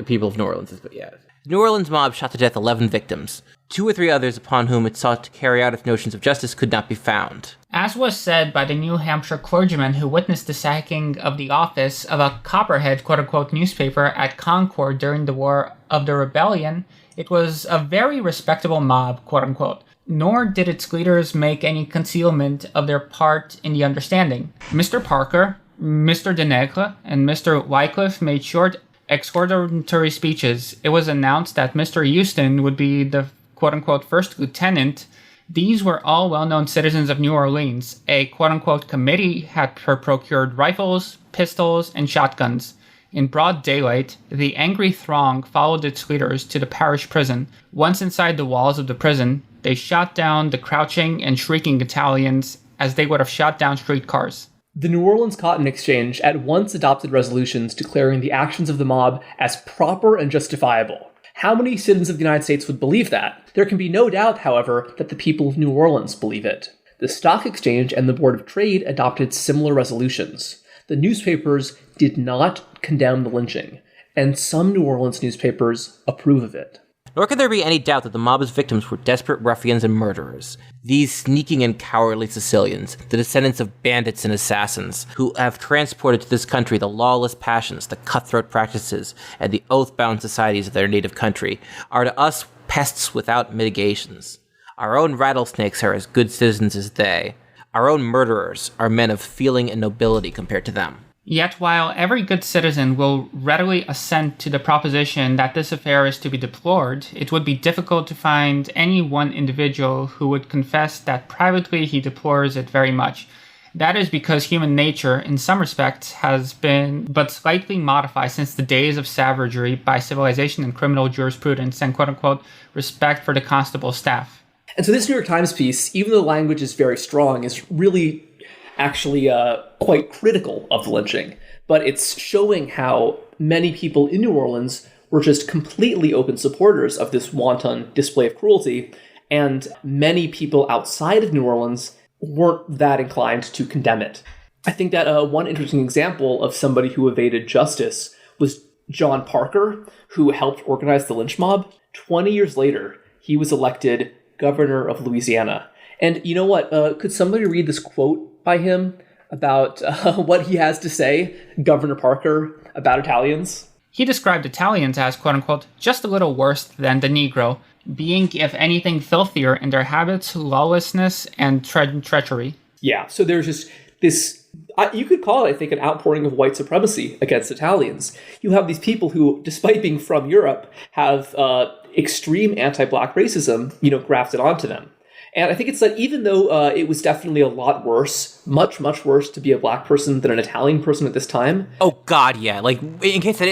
people of New Orleans. But yeah. The New Orleans mob shot to death 11 victims. 2 or 3 others upon whom it sought to carry out its notions of justice could not be found. As was said by the New Hampshire clergyman who witnessed the sacking of the office of a Copperhead quote-unquote newspaper at Concord during the War of the Rebellion, it was a very respectable mob, quote-unquote. Nor did its leaders make any concealment of their part in the understanding. Mr. Parker, Mr. Denegre, and Mr. Wycliffe made short exhortatory speeches. It was announced that Mr. Houston would be the quote-unquote first lieutenant. These were all well-known citizens of New Orleans. A quote-unquote committee had procured rifles, pistols, and shotguns. In broad daylight, the angry throng followed its leaders to the parish prison. Once inside the walls of the prison, they shot down the crouching and shrieking Italians as they would have shot down streetcars. The New Orleans Cotton Exchange at once adopted resolutions declaring the actions of the mob as proper and justifiable. How many citizens of the United States would believe that? There can be no doubt, however, that the people of New Orleans believe it. The Stock Exchange and the Board of Trade adopted similar resolutions. The newspapers did not condemn the lynching, and some New Orleans newspapers approve of it. Nor can there be any doubt that the mob's victims were desperate ruffians and murderers. These sneaking and cowardly Sicilians, the descendants of bandits and assassins, who have transported to this country the lawless passions, the cutthroat practices, and the oath-bound societies of their native country, are to us pests without mitigations. Our own rattlesnakes are as good citizens as they. Our own murderers are men of feeling and nobility compared to them. Yet while every good citizen will readily assent to the proposition that this affair is to be deplored, it would be difficult to find any one individual who would confess that privately he deplores it very much. That is because human nature, in some respects, has been but slightly modified since the days of savagery by civilization and criminal jurisprudence and quote-unquote respect for the constable's staff. And so this New York Times piece, even though the language is very strong, is really actually quite critical of the lynching. But it's showing how many people in New Orleans were just completely open supporters of this wanton display of cruelty, and many people outside of New Orleans weren't that inclined to condemn it. I think that one interesting example of somebody who evaded justice was John Parker, who helped organize the lynch mob. 20 years later, he was elected governor of Louisiana. And you know what? Could somebody read this quote by him about what he has to say, Governor Parker, about Italians? He described Italians as, quote-unquote, just a little worse than the Negro, being, if anything, filthier in their habits, lawlessness, and treachery. Yeah, so there's just this, you could call it, I think, an outpouring of white supremacy against Italians. You have these people who, despite being from Europe, have extreme anti-black racism, grafted onto them. And I think it's that even though it was definitely a lot worse, much, much worse to be a black person than an Italian person at this time. Oh God, yeah. Like in case that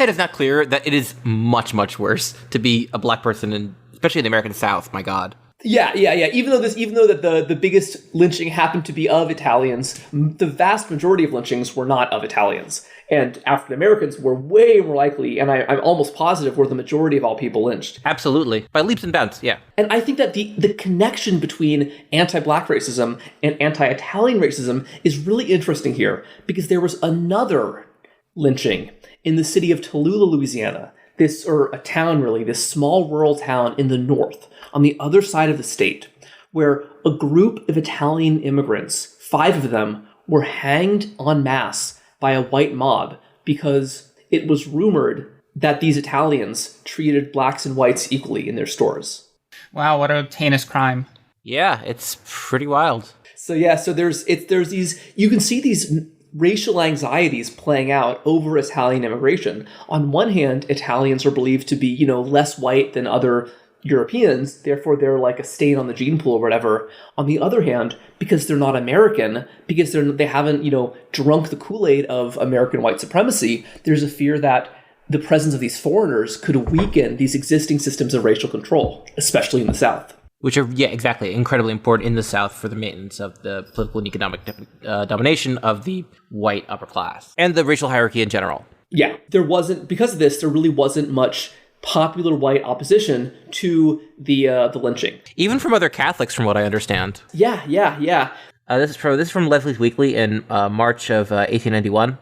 is not clear, that it is much, much worse to be a black person, especially in the American South. My God. Yeah. Even though that the biggest lynching happened to be of Italians, the vast majority of lynchings were not of Italians. And African Americans were way more likely, and I'm almost positive, were the majority of all people lynched. Absolutely. By leaps and bounds, yeah. And I think that the connection between anti-Black racism and anti-Italian racism is really interesting here, because there was another lynching in the city of Tallulah, Louisiana. This small rural town in the north, on the other side of the state, where a group of Italian immigrants, 5 of them, were hanged en masse by a white mob because it was rumored that these Italians treated blacks and whites equally in their stores. Wow, what a heinous crime. Yeah, it's pretty wild. So there's these, you can see these racial anxieties playing out over Italian immigration. On one hand, Italians are believed to be, less white than other Europeans, therefore they're like a stain on the gene pool or whatever. On the other hand, because they're not American, because they haven't, drunk the Kool-Aid of American white supremacy, there's a fear that the presence of these foreigners could weaken these existing systems of racial control, especially in the South. Which are, yeah, exactly, incredibly important in the South for the maintenance of the political and economic domination of the white upper class and the racial hierarchy in general. Yeah, because of this, there really wasn't much popular white opposition to the lynching. Even from other Catholics, from what I understand. Yeah. This is from Leslie's Weekly in March of 1891.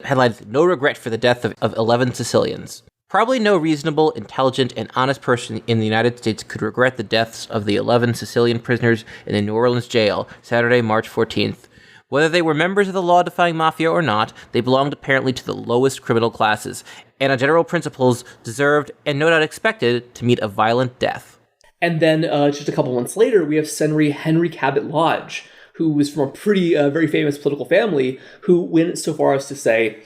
Headlines, "No regret for the death of 11 Sicilians." Probably no reasonable, intelligent, and honest person in the United States could regret the deaths of the 11 Sicilian prisoners in the New Orleans jail, Saturday, March 14th. Whether they were members of the law-defying mafia or not, they belonged apparently to the lowest criminal classes, and on general principles deserved, and no doubt expected, to meet a violent death. And then just a couple months later, we have Senator Henry Cabot Lodge, who was from a pretty, very famous political family, who went so far as to say,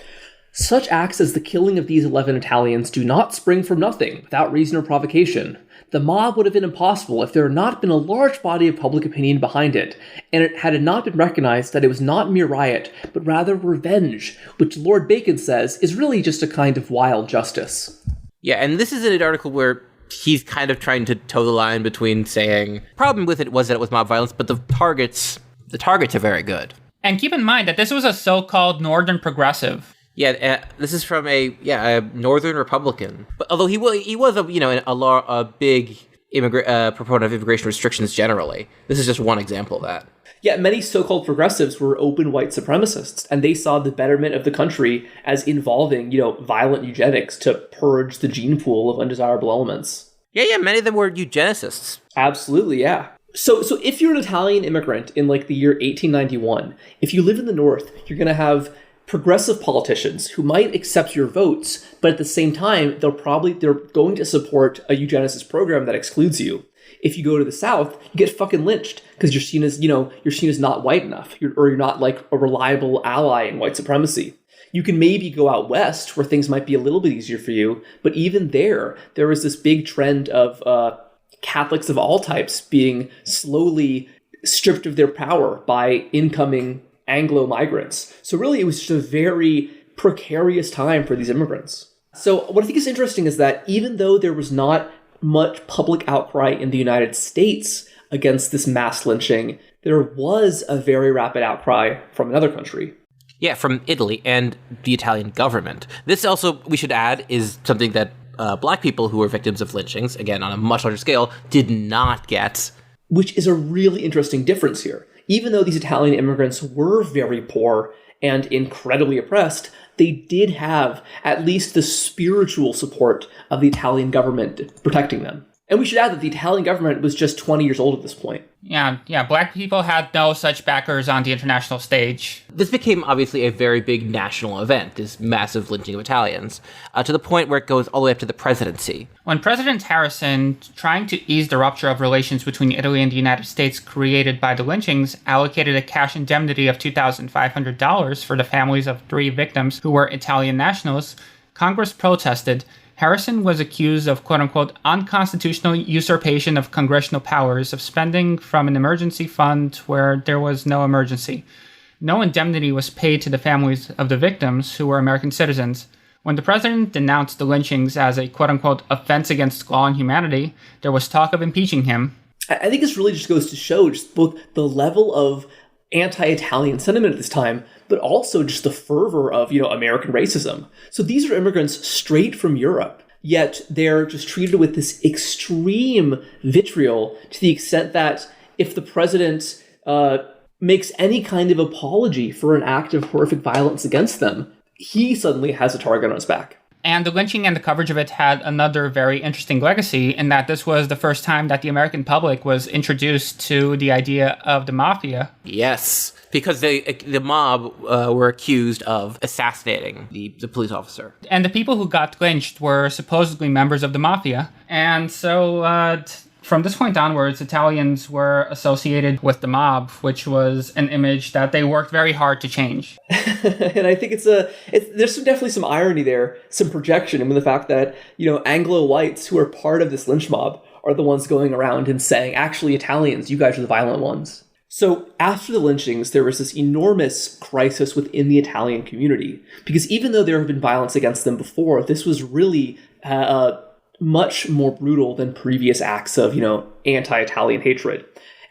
"Such acts as the killing of these 11 Italians do not spring from nothing, without reason or provocation. The mob would have been impossible if there had not been a large body of public opinion behind it, and it had not been recognized that it was not mere riot, but rather revenge, which Lord Bacon says is really just a kind of wild justice." Yeah, and this is an article where he's kind of trying to toe the line between saying, problem with it was that it was mob violence, but the targets are very good. And keep in mind that this was a so-called Northern progressive. Yeah, this is from a Northern Republican. But although he was a big proponent of immigration restrictions generally. This is just one example of that. Yeah, many so-called progressives were open white supremacists, and they saw the betterment of the country as involving, violent eugenics to purge the gene pool of undesirable elements. Yeah, many of them were eugenicists. Absolutely, yeah. So if you're an Italian immigrant in the year 1891, if you live in the North, you're going to have progressive politicians who might accept your votes, but at the same time, they're going to support a eugenicist program that excludes you. If you go to the South, you get fucking lynched because you're seen as not white enough, you're not like a reliable ally in white supremacy. You can maybe go out west where things might be a little bit easier for you, but even there was this big trend of Catholics of all types being slowly stripped of their power by incoming Anglo migrants. So really, it was just a very precarious time for these immigrants. So what I think is interesting is that even though there was not much public outcry in the United States against this mass lynching, there was a very rapid outcry from another country. Yeah, from Italy and the Italian government. This also, we should add, is something that Black people who were victims of lynchings, again on a much larger scale, did not get. Which is a really interesting difference here. Even though these Italian immigrants were very poor and incredibly oppressed, they did have at least the spiritual support of the Italian government protecting them. And we should add that the Italian government was just 20 years old at this point. Yeah, Black people had no such backers on the international stage. This became obviously a very big national event, this massive lynching of Italians, to the point where it goes all the way up to the presidency. When President Harrison, trying to ease the rupture of relations between Italy and the United States created by the lynchings, allocated a cash indemnity of $2,500 for the families of 3 victims who were Italian nationals, Congress protested. Harrison was accused of, quote-unquote, unconstitutional usurpation of congressional powers of spending from an emergency fund where there was no emergency. No indemnity was paid to the families of the victims, who were American citizens. When the president denounced the lynchings as a, quote-unquote, offense against law and humanity, there was talk of impeaching him. I think this really just goes to show just both the level of anti-Italian sentiment at this time, but also just the fervor of, American racism. So these are immigrants straight from Europe, yet they're just treated with this extreme vitriol to the extent that if the president makes any kind of apology for an act of horrific violence against them, he suddenly has a target on his back. And the lynching and the coverage of it had another very interesting legacy in that this was the first time that the American public was introduced to the idea of the mafia. Yes, because the mob were accused of assassinating the police officer. And the people who got lynched were supposedly members of the mafia. And so from this point onwards, Italians were associated with the mob, which was an image that they worked very hard to change. And I think there's definitely some irony there, some projection. I mean, the fact that, Anglo whites who are part of this lynch mob are the ones going around and saying, actually, Italians, you guys are the violent ones. So after the lynchings, there was this enormous crisis within the Italian community, because even though there had been violence against them before, this was really much more brutal than previous acts of, anti-Italian hatred.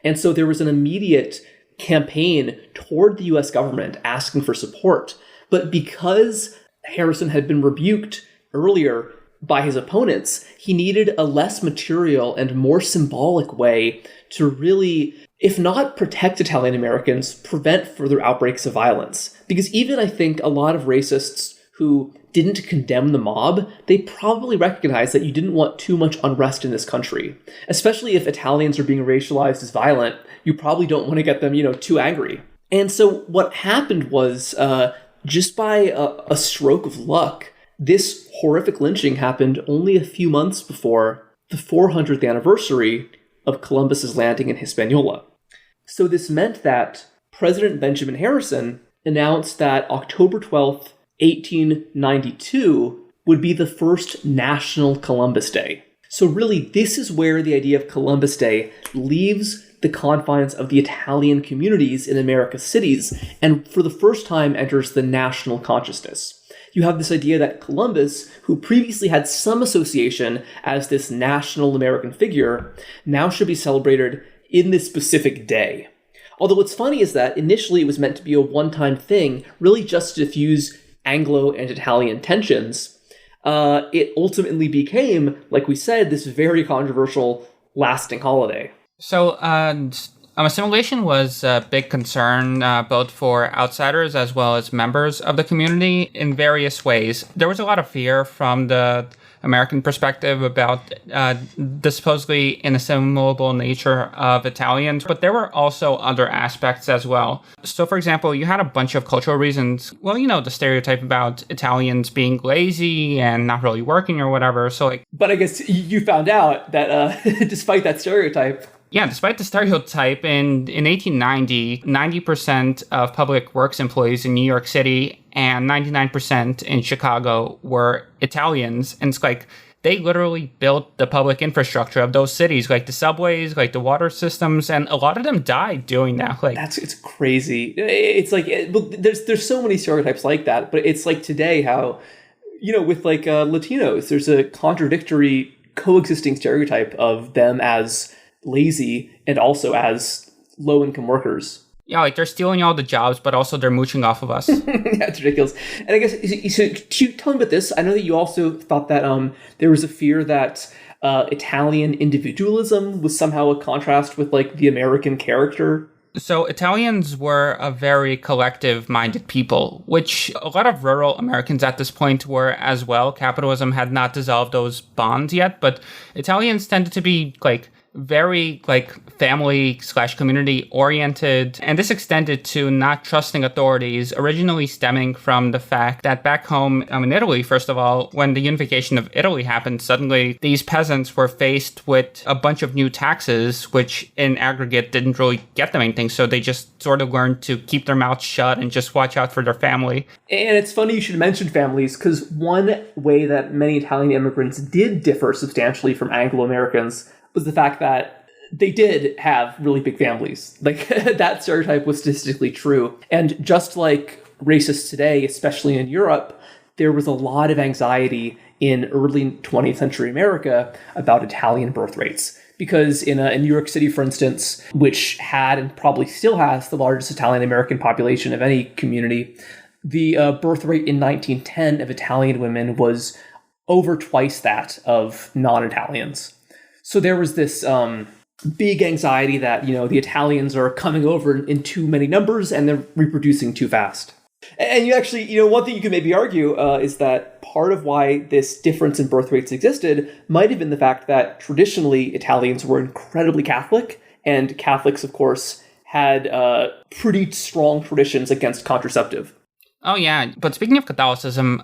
And so there was an immediate campaign toward the US government asking for support. But because Harrison had been rebuked earlier by his opponents, he needed a less material and more symbolic way to really, if not protect Italian Americans, prevent further outbreaks of violence. Because even I think a lot of racists who didn't condemn the mob, they probably recognized that you didn't want too much unrest in this country. Especially if Italians are being racialized as violent, you probably don't want to get them, too angry. And so what happened was, just by a stroke of luck, this horrific lynching happened only a few months before the 400th anniversary of Columbus's landing in Hispaniola. So this meant that President Benjamin Harrison announced that October 12th, 1892 would be the first National Columbus Day. So really, this is where the idea of Columbus Day leaves the confines of the Italian communities in America's cities, and for the first time enters the national consciousness. You have this idea that Columbus, who previously had some association as this national American figure, now should be celebrated in this specific day. Although what's funny is that initially it was meant to be a one-time thing, really just to diffuse Anglo and Italian tensions. It ultimately became, like we said, this very controversial, lasting holiday. So assimilation was a big concern both for outsiders as well as members of the community in various ways. There was a lot of fear from the American perspective about the supposedly inassimilable nature of Italians, but there were also other aspects as well. So, for example, you had a bunch of cultural reasons. Well, the stereotype about Italians being lazy and not really working or whatever. So, but I guess you found out that despite that stereotype. Yeah, despite the stereotype, in 1890, 90% of public works employees in New York City and 99% in Chicago were Italians. And it's they literally built the public infrastructure of those cities, like the subways, like the water systems, and a lot of them died doing that. It's crazy. It's there's so many stereotypes like that, but it's like today how, with Latinos, there's a contradictory coexisting stereotype of them as lazy and also as low-income workers. Yeah, they're stealing all the jobs, but also they're mooching off of us. Yeah, it's ridiculous. And I guess, so tell me about this. I know that you also thought that there was a fear that Italian individualism was somehow a contrast with the American character. So Italians were a very collective-minded people, which a lot of rural Americans at this point were as well. Capitalism had not dissolved those bonds yet, but Italians tended to be very family/community oriented, and this extended to not trusting authorities, originally stemming from the fact that back home in Italy, first of all, when the unification of Italy happened, suddenly these peasants were faced with a bunch of new taxes, which in aggregate didn't really get them anything, so they just sort of learned to keep their mouths shut and just watch out for their family. And it's funny you should mention families, because one way that many Italian immigrants did differ substantially from Anglo-Americans was the fact that they did have really big families. That stereotype was statistically true. And just like racists today, especially in Europe, there was a lot of anxiety in early 20th century America about Italian birth rates. Because in New York City, for instance, which had and probably still has the largest Italian-American population of any community, the birth rate in 1910 of Italian women was over twice that of non-Italians. So there was this big anxiety that, the Italians are coming over in too many numbers and they're reproducing too fast. And you actually, one thing you could maybe argue is that part of why this difference in birth rates existed might have been the fact that traditionally Italians were incredibly Catholic, and Catholics, of course, had pretty strong traditions against contraceptive. Oh, yeah. But speaking of Catholicism,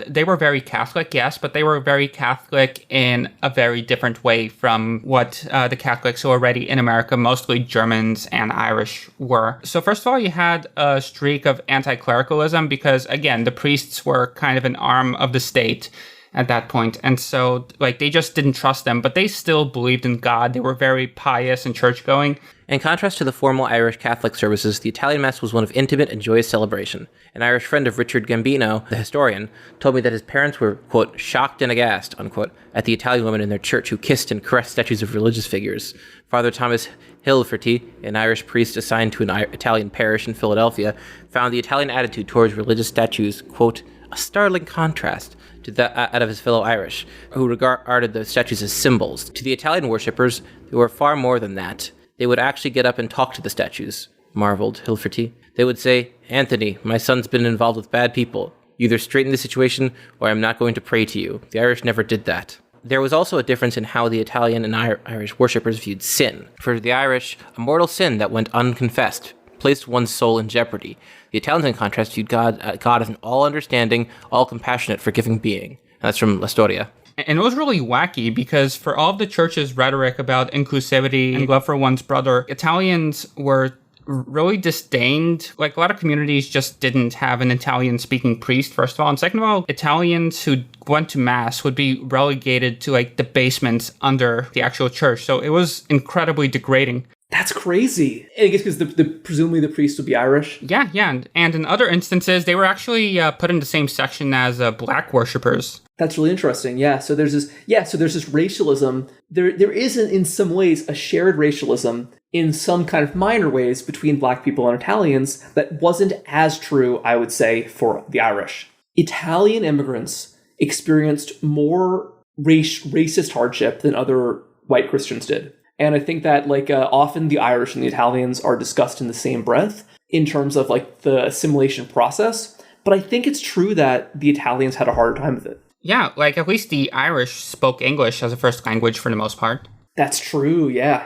they were very Catholic, yes, but they were very Catholic in a very different way from what the Catholics who were already in America, mostly Germans and Irish, were. So first of all, you had a streak of anti-clericalism because, again, the priests were kind of an arm of the state at that point. And so, they just didn't trust them, but they still believed in God. They were very pious and church-going. In contrast to the formal Irish Catholic services, the Italian Mass was one of intimate and joyous celebration. An Irish friend of Richard Gambino, the historian, told me that his parents were, quote, shocked and aghast, unquote, at the Italian women in their church who kissed and caressed statues of religious figures. Father Thomas Hilferty, an Irish priest assigned to an Italian parish in Philadelphia, found the Italian attitude towards religious statues, quote, a startling contrast to that out of his fellow Irish, who regarded the statues as symbols. To the Italian worshippers, they were far more than that. They would actually get up and talk to the statues, marveled Hilferty. They would say, Anthony, my son's been involved with bad people. You either straighten the situation, or I'm not going to pray to you. The Irish never did that. There was also a difference in how the Italian and Irish worshippers viewed sin. For the Irish, a mortal sin that went unconfessed placed one's soul in jeopardy. The Italians, in contrast, viewed God as an all-understanding, all-compassionate, forgiving being. And that's from La Storia. And it was really wacky because for all of the church's rhetoric about inclusivity and love for one's brother, Italians were really disdained. A lot of communities just didn't have an Italian-speaking priest, first of all. And second of all, Italians who went to Mass would be relegated to, the basements under the actual church. So it was incredibly degrading. That's crazy. And I guess because presumably the priest would be Irish. Yeah. And in other instances, they were actually put in the same section as black worshippers. That's really interesting. Yeah. So there's this racialism. There is in some ways a shared racialism in some kind of minor ways between black people and Italians that wasn't as true, I would say, for the Irish. Italian immigrants experienced more racist hardship than other white Christians did. And I think that often the Irish and the Italians are discussed in the same breath in terms of the assimilation process. But I think it's true that the Italians had a harder time with it. Yeah, at least the Irish spoke English as a first language for the most part. That's true, yeah.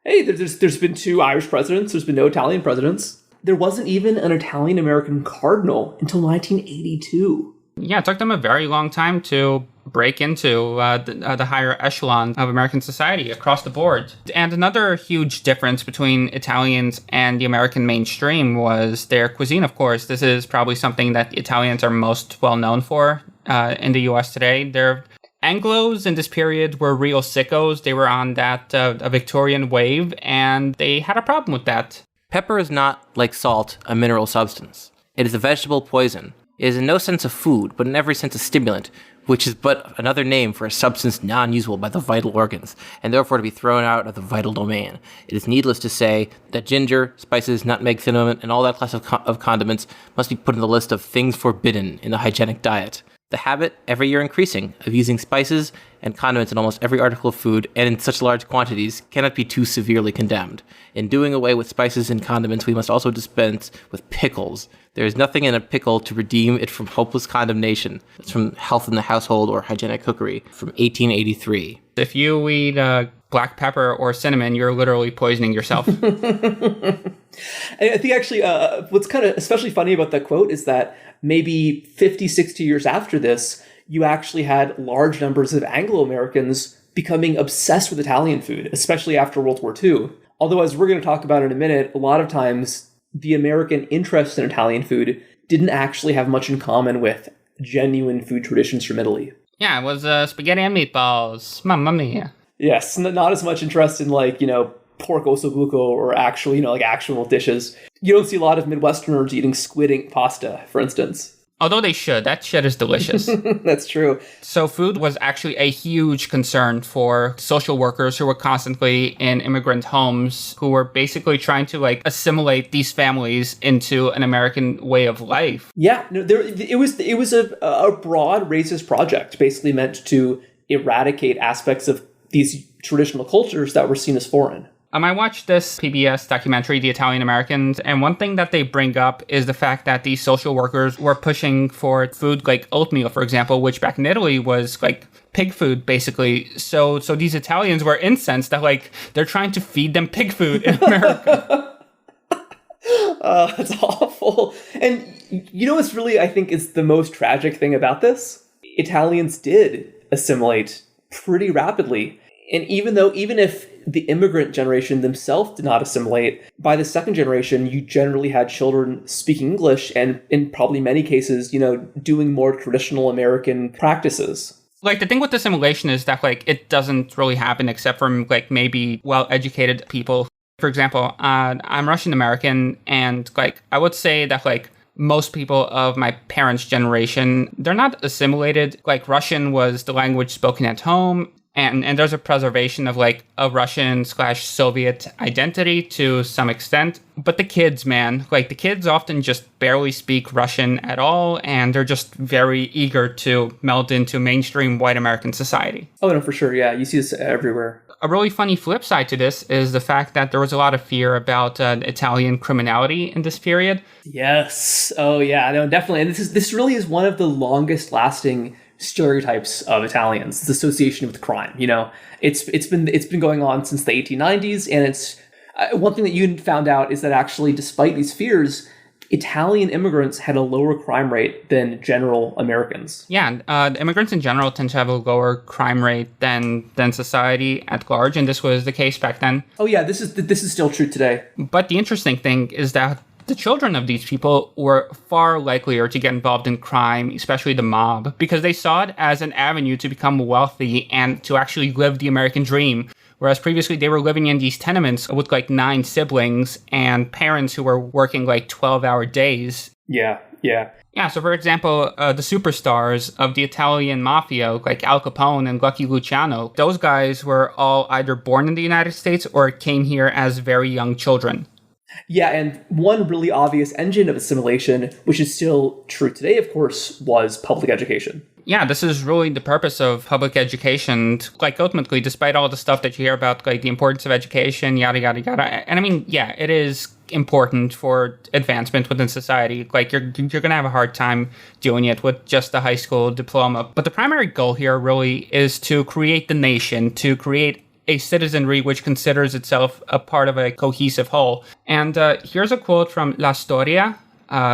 Hey, there's been 2 Irish presidents, there's been no Italian presidents. There wasn't even an Italian-American cardinal until 1982. Yeah, it took them a very long time to break into the higher echelon of American society across the board. And another huge difference between Italians and the American mainstream was their cuisine, of course. This is probably something that Italians are most well known for in the U.S. today. Their Anglos in this period were real sickos. They were on that a Victorian wave, and they had a problem with that. Pepper is not, like salt, a mineral substance. It is a vegetable poison. It is in no sense a food, but in every sense a stimulant, which is but another name for a substance non-usable by the vital organs, and therefore to be thrown out of the vital domain. It is needless to say that ginger, spices, nutmeg, cinnamon, and all that class of condiments must be put in the list of things forbidden in the hygienic diet. The habit, every year increasing, of using spices and condiments in almost every article of food, and in such large quantities, cannot be too severely condemned. In doing away with spices and condiments, we must also dispense with pickles. There is nothing in a pickle to redeem it from hopeless condemnation. It's from Health in the Household or Hygienic Cookery from 1883. If you eat black pepper or cinnamon, you're literally poisoning yourself. I think actually what's kind of especially funny about that quote is that maybe 50, 60 years after this, you actually had large numbers of Anglo-Americans becoming obsessed with Italian food, especially after World War II. Although, as we're going to talk about in a minute, a lot of times the American interest in Italian food didn't actually have much in common with genuine food traditions from Italy. Yeah, it was spaghetti and meatballs. Mamma mia. Yes, not as much interest in pork ossobuco or actual, actual dishes. You don't see a lot of Midwesterners eating squid ink pasta, for instance. Although they should. That shit is delicious. That's true. So food was actually a huge concern for social workers who were constantly in immigrant homes, who were basically trying to like assimilate these families into an American way of life. Yeah, no, it was a broad racist project, basically meant to eradicate aspects of these traditional cultures that were seen as foreign. I watched this PBS documentary, The Italian Americans, and one thing that they bring up is the fact that these social workers were pushing for food like oatmeal, for example, which back in Italy was like pig food, basically. So these Italians were incensed that like they're trying to feed them pig food in America. That's awful. And you know what's really, I think, is the most tragic thing about this? Italians did assimilate pretty rapidly. And even if the immigrant generation themselves did not assimilate, by the second generation, you generally had children speaking English and in probably many cases, doing more traditional American practices. Like, the thing with assimilation is that, like, it doesn't really happen except for, like, maybe well-educated people. For example, I'm Russian-American, and, like, I would say that, like, most people of my parents' generation, they're not assimilated. Like, Russian was the language spoken at home. And there's a preservation of like a Russian/Soviet identity to some extent. But the kids, man, like the kids often just barely speak Russian at all. And they're just very eager to meld into mainstream white American society. Oh, no, for sure. Yeah, you see this everywhere. A really funny flip side to this is the fact that there was a lot of fear about Italian criminality in this period. Yes. Oh, yeah, no, definitely. And this really is one of the longest lasting stereotypes of Italians, this association with crime. It's been going on since the 1890s, and it's one thing that you found out is that actually, despite these fears, Italian immigrants had a lower crime rate than general Americans. Yeah, immigrants in general tend to have a lower crime rate than society at large, and this was the case back then. Oh yeah, this is still true today. But the interesting thing is that the children of these people were far likelier to get involved in crime, especially the mob, because they saw it as an avenue to become wealthy and to actually live the American dream. Whereas previously they were living in these tenements with like 9 siblings and parents who were working like 12-hour days. Yeah. Yeah, so for example, the superstars of the Italian mafia, like Al Capone and Lucky Luciano, those guys were all either born in the United States or came here as very young children. Yeah, and one really obvious engine of assimilation, which is still true today, of course, was public education. Yeah, this is really the purpose of public education. Like, ultimately, despite all the stuff that you hear about, like, the importance of education, yada, yada, yada. And I mean, yeah, it is important for advancement within society. Like, you're going to have a hard time doing it with just a high school diploma. But the primary goal here really is to create the nation, to create a citizenry which considers itself a part of a cohesive whole. And here's a quote from La Storia,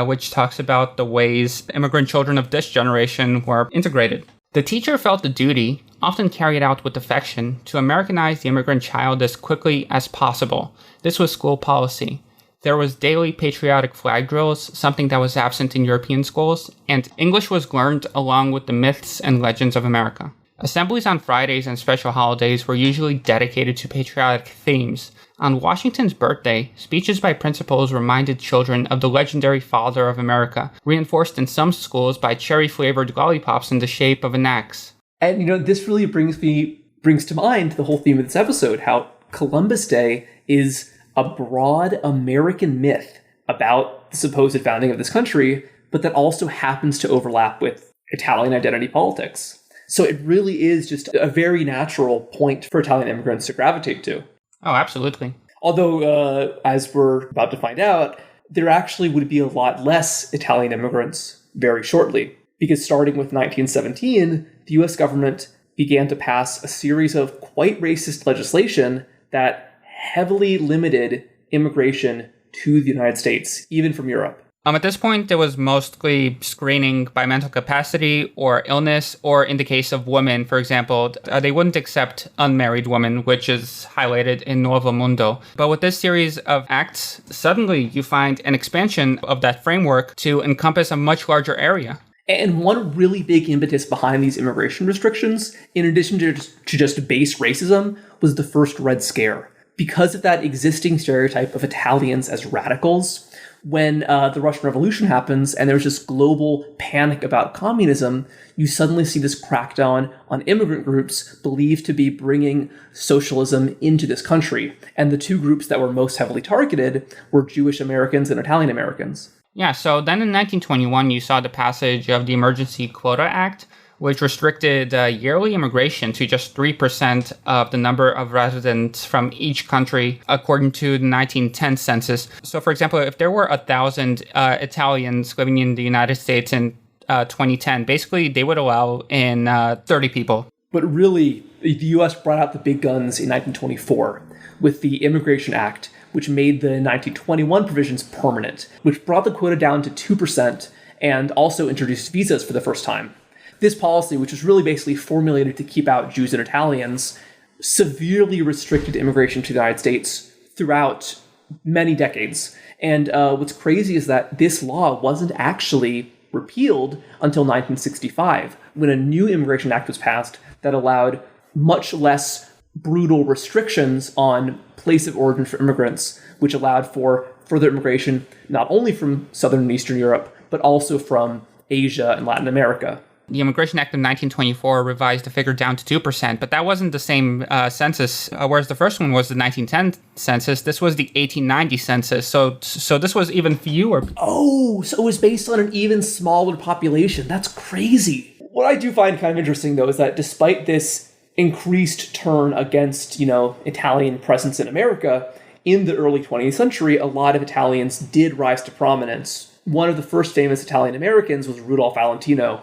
which talks about the ways immigrant children of this generation were integrated. The teacher felt the duty, often carried out with affection, to Americanize the immigrant child as quickly as possible. This was school policy. There was daily patriotic flag drills, something that was absent in European schools, and English was learned along with the myths and legends of America. Assemblies on Fridays and special holidays were usually dedicated to patriotic themes. On Washington's birthday, speeches by principals reminded children of the legendary father of America, reinforced in some schools by cherry-flavored lollipops in the shape of an axe. And, this really brings to mind the whole theme of this episode, how Columbus Day is a broad American myth about the supposed founding of this country, but that also happens to overlap with Italian identity politics. So it really is just a very natural point for Italian immigrants to gravitate to. Oh, absolutely. Although, as we're about to find out, there actually would be a lot less Italian immigrants very shortly. Because starting with 1917, the US government began to pass a series of quite racist legislation that heavily limited immigration to the United States, even from Europe. At this point, there was mostly screening by mental capacity or illness, or in the case of women, for example, they wouldn't accept unmarried women, which is highlighted in Nuovo Mundo. But with this series of acts, suddenly you find an expansion of that framework to encompass a much larger area. And one really big impetus behind these immigration restrictions, in addition to just base racism, was the first Red Scare. Because of that existing stereotype of Italians as radicals, When the Russian Revolution happens and there's this global panic about communism, you suddenly see this crackdown on immigrant groups believed to be bringing socialism into this country. And the two groups that were most heavily targeted were Jewish Americans and Italian Americans. Yeah, so then in 1921, you saw the passage of the Emergency Quota Act, which restricted yearly immigration to just 3% of the number of residents from each country, according to the 1910 census. So, for example, if there were 1,000 Italians living in the United States in 2010, basically they would allow in 30 people. But really, the U.S. brought out the big guns in 1924 with the Immigration Act, which made the 1921 provisions permanent, which brought the quota down to 2% and also introduced visas for the first time. This policy, which was really basically formulated to keep out Jews and Italians, severely restricted immigration to the United States throughout many decades. And what's crazy is that this law wasn't actually repealed until 1965, when a new Immigration Act was passed that allowed much less brutal restrictions on place of origin for immigrants, which allowed for further immigration not only from Southern and Eastern Europe, but also from Asia and Latin America. The Immigration Act of 1924 revised the figure down to 2%, but that wasn't the same census, whereas the first one was the 1910 census. This was the 1890 census, so this was even fewer. Oh, so it was based on an even smaller population. That's crazy. What I do find kind of interesting, though, is that despite this increased turn against, Italian presence in America, in the early 20th century, a lot of Italians did rise to prominence. One of the first famous Italian Americans was Rudolph Valentino.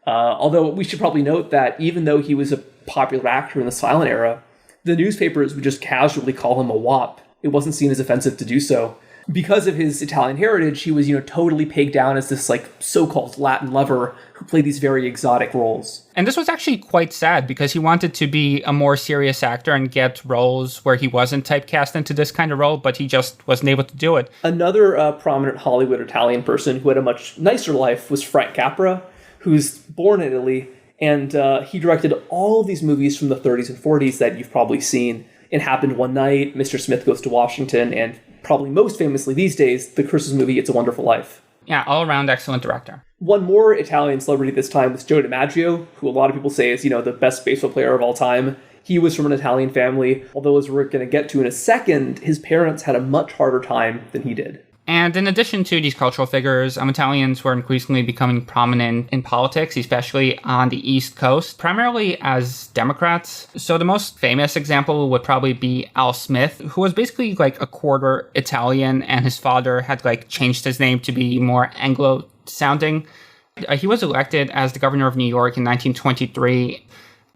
Although we should probably note that even though he was a popular actor in the silent era, the newspapers would just casually call him a wop. It wasn't seen as offensive to do so. Because of his Italian heritage, he was, totally pegged down as this, so-called Latin lover who played these very exotic roles. And this was actually quite sad because he wanted to be a more serious actor and get roles where he wasn't typecast into this kind of role, but he just wasn't able to do it. Another prominent Hollywood Italian person who had a much nicer life was Frank Capra, who's born in Italy, and he directed all of these movies from the 30s and 40s that you've probably seen. It Happened One Night, Mr. Smith Goes to Washington, and probably most famously these days, the Christmas movie It's a Wonderful Life. Yeah, all-around excellent director. One more Italian celebrity this time was Joe DiMaggio, who a lot of people say is, the best baseball player of all time. He was from an Italian family, although as we're going to get to in a second, his parents had a much harder time than he did. And in addition to these cultural figures, Italians were increasingly becoming prominent in politics, especially on the East Coast, primarily as Democrats. So the most famous example would probably be Al Smith, who was basically a quarter Italian, and his father had changed his name to be more Anglo-sounding. He was elected as the governor of New York in 1923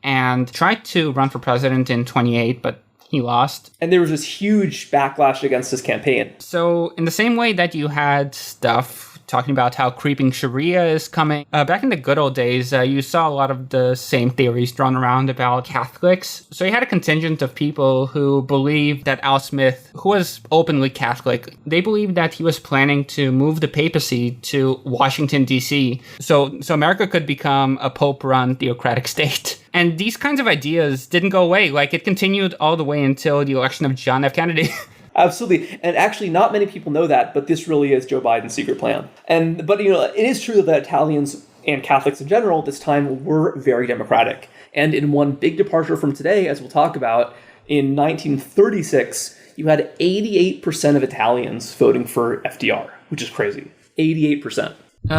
and tried to run for president in 28, but he lost. And there was this huge backlash against his campaign. So in the same way that you had stuff talking about how creeping Sharia is coming, back in the good old days, you saw a lot of the same theories drawn around about Catholics. So you had a contingent of people who believed that Al Smith, who was openly Catholic, they believed that he was planning to move the papacy to Washington, D.C. So America could become a Pope-run theocratic state. And these kinds of ideas didn't go away. It continued all the way until the election of John F. Kennedy. Absolutely. And actually, not many people know that, but this really is Joe Biden's secret plan. But it is true that Italians and Catholics in general this time were very democratic. And in one big departure from today, as we'll talk about, in 1936, you had 88% of Italians voting for FDR, which is crazy. 88%.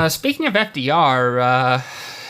Speaking of FDR,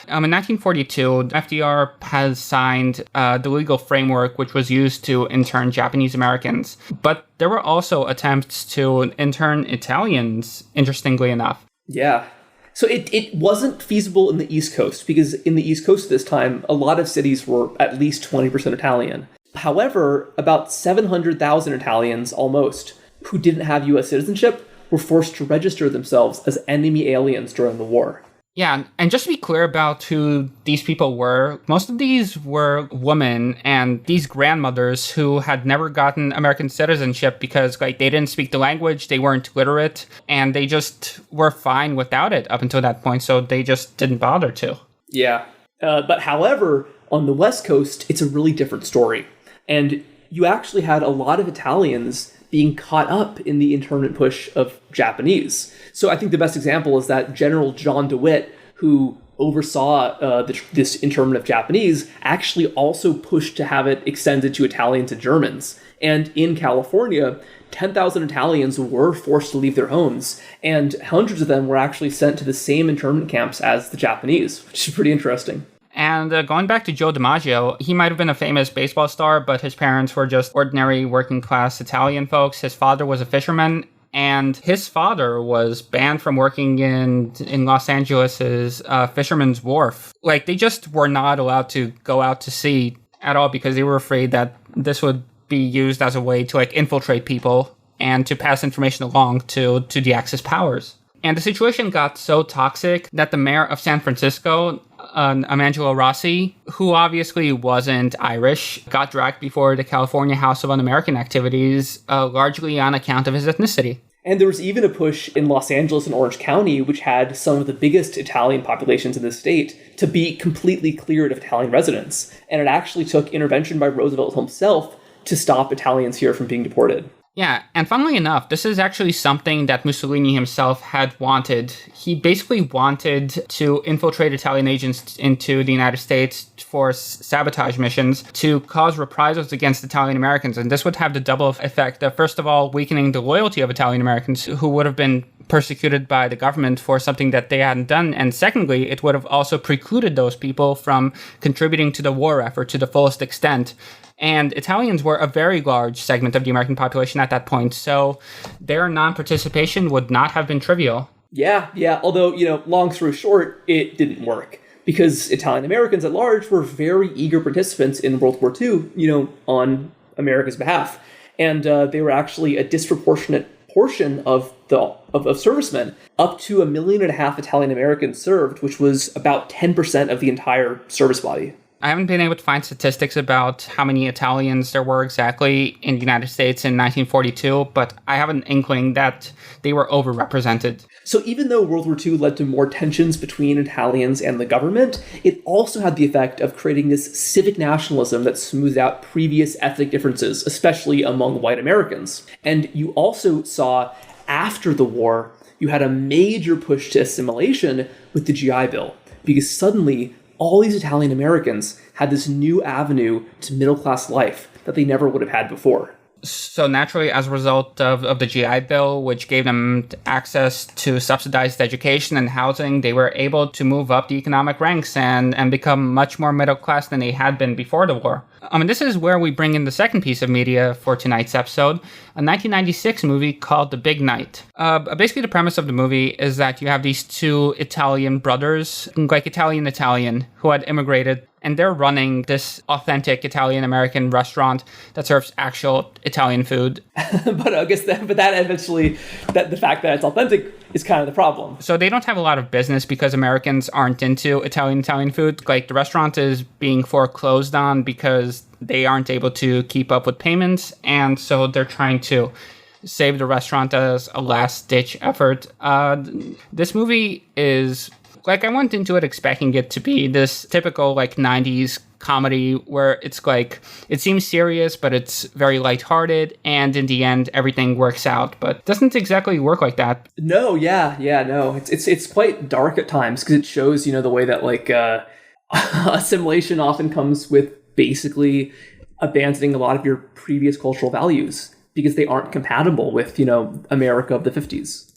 in 1942, FDR has signed the legal framework which was used to intern Japanese Americans. But there were also attempts to intern Italians, interestingly enough. Yeah. So it wasn't feasible in the East Coast, because in the East Coast this time, a lot of cities were at least 20% Italian. However, about 700,000 Italians, almost, who didn't have U.S. citizenship, were forced to register themselves as enemy aliens during the war. Yeah, and just to be clear about who these people were, most of these were women and these grandmothers who had never gotten American citizenship because they didn't speak the language, they weren't literate, and they just were fine without it up until that point, so they just didn't bother to. Yeah, but however, on the West Coast, it's a really different story. And you actually had a lot of Italians being caught up in the internment push of Japanese. So I think the best example is that General John DeWitt, who oversaw this internment of Japanese, actually also pushed to have it extended to Italians and Germans. And in California, 10,000 Italians were forced to leave their homes, and hundreds of them were actually sent to the same internment camps as the Japanese, which is pretty interesting. And going back to Joe DiMaggio, he might have been a famous baseball star, but his parents were just ordinary working-class Italian folks. His father was a fisherman, and his father was banned from working in Los Angeles' Fisherman's Wharf. Like, they just were not allowed to go out to sea at all because they were afraid that this would be used as a way to, like, infiltrate people and to pass information along to the Axis powers. And the situation got so toxic that the mayor of San Francisco, Emangelo Rossi, who obviously wasn't Irish, got dragged before the California House of Un-American Activities, largely on account of his ethnicity. And there was even a push in Los Angeles and Orange County, which had some of the biggest Italian populations in the state, to be completely cleared of Italian residents. And it actually took intervention by Roosevelt himself to stop Italians here from being deported. Yeah, and funnily enough, this is actually something that Mussolini himself had wanted. He basically wanted to infiltrate Italian agents into the United States for sabotage missions to cause reprisals against Italian Americans. And this would have the double effect of, first of all, weakening the loyalty of Italian Americans who would have been persecuted by the government for something that they hadn't done. And secondly, it would have also precluded those people from contributing to the war effort to the fullest extent. And Italians were a very large segment of the American population at that point, so their non-participation would not have been trivial. Yeah. Although, long story short, it didn't work. Because Italian Americans at large were very eager participants in World War II, on America's behalf. And they were actually a disproportionate portion of servicemen. Up to 1.5 million Italian Americans served, which was about 10% of the entire service body. I haven't been able to find statistics about how many Italians there were exactly in the United States in 1942, but I have an inkling that they were overrepresented. So even though World War II led to more tensions between Italians and the government, it also had the effect of creating this civic nationalism that smoothed out previous ethnic differences, especially among white Americans. And you also saw, after the war, you had a major push to assimilation with the GI Bill, because suddenly all these Italian Americans had this new avenue to middle-class life that they never would have had before. So naturally, as a result of the GI Bill, which gave them access to subsidized education and housing, they were able to move up the economic ranks and become much more middle class than they had been before the war. This is where we bring in the second piece of media for tonight's episode, a 1996 movie called The Big Night. Basically, the premise of the movie is that you have these two Italian brothers, like Italian, who had immigrated, and they're running this authentic Italian-American restaurant that serves actual Italian food. But I guess that eventually, the fact that it's authentic is kind of the problem. So they don't have a lot of business because Americans aren't into Italian food. Like, the restaurant is being foreclosed on because they aren't able to keep up with payments, and so they're trying to save the restaurant as a last-ditch effort. This movie is... I went into it expecting it to be this typical, 90s comedy where it's it seems serious, but it's very lighthearted, and in the end, everything works out. But it doesn't exactly work like that. No, no. It's quite dark at times, because it shows, the way that, assimilation often comes with basically abandoning a lot of your previous cultural values, because they aren't compatible with, America of the 50s.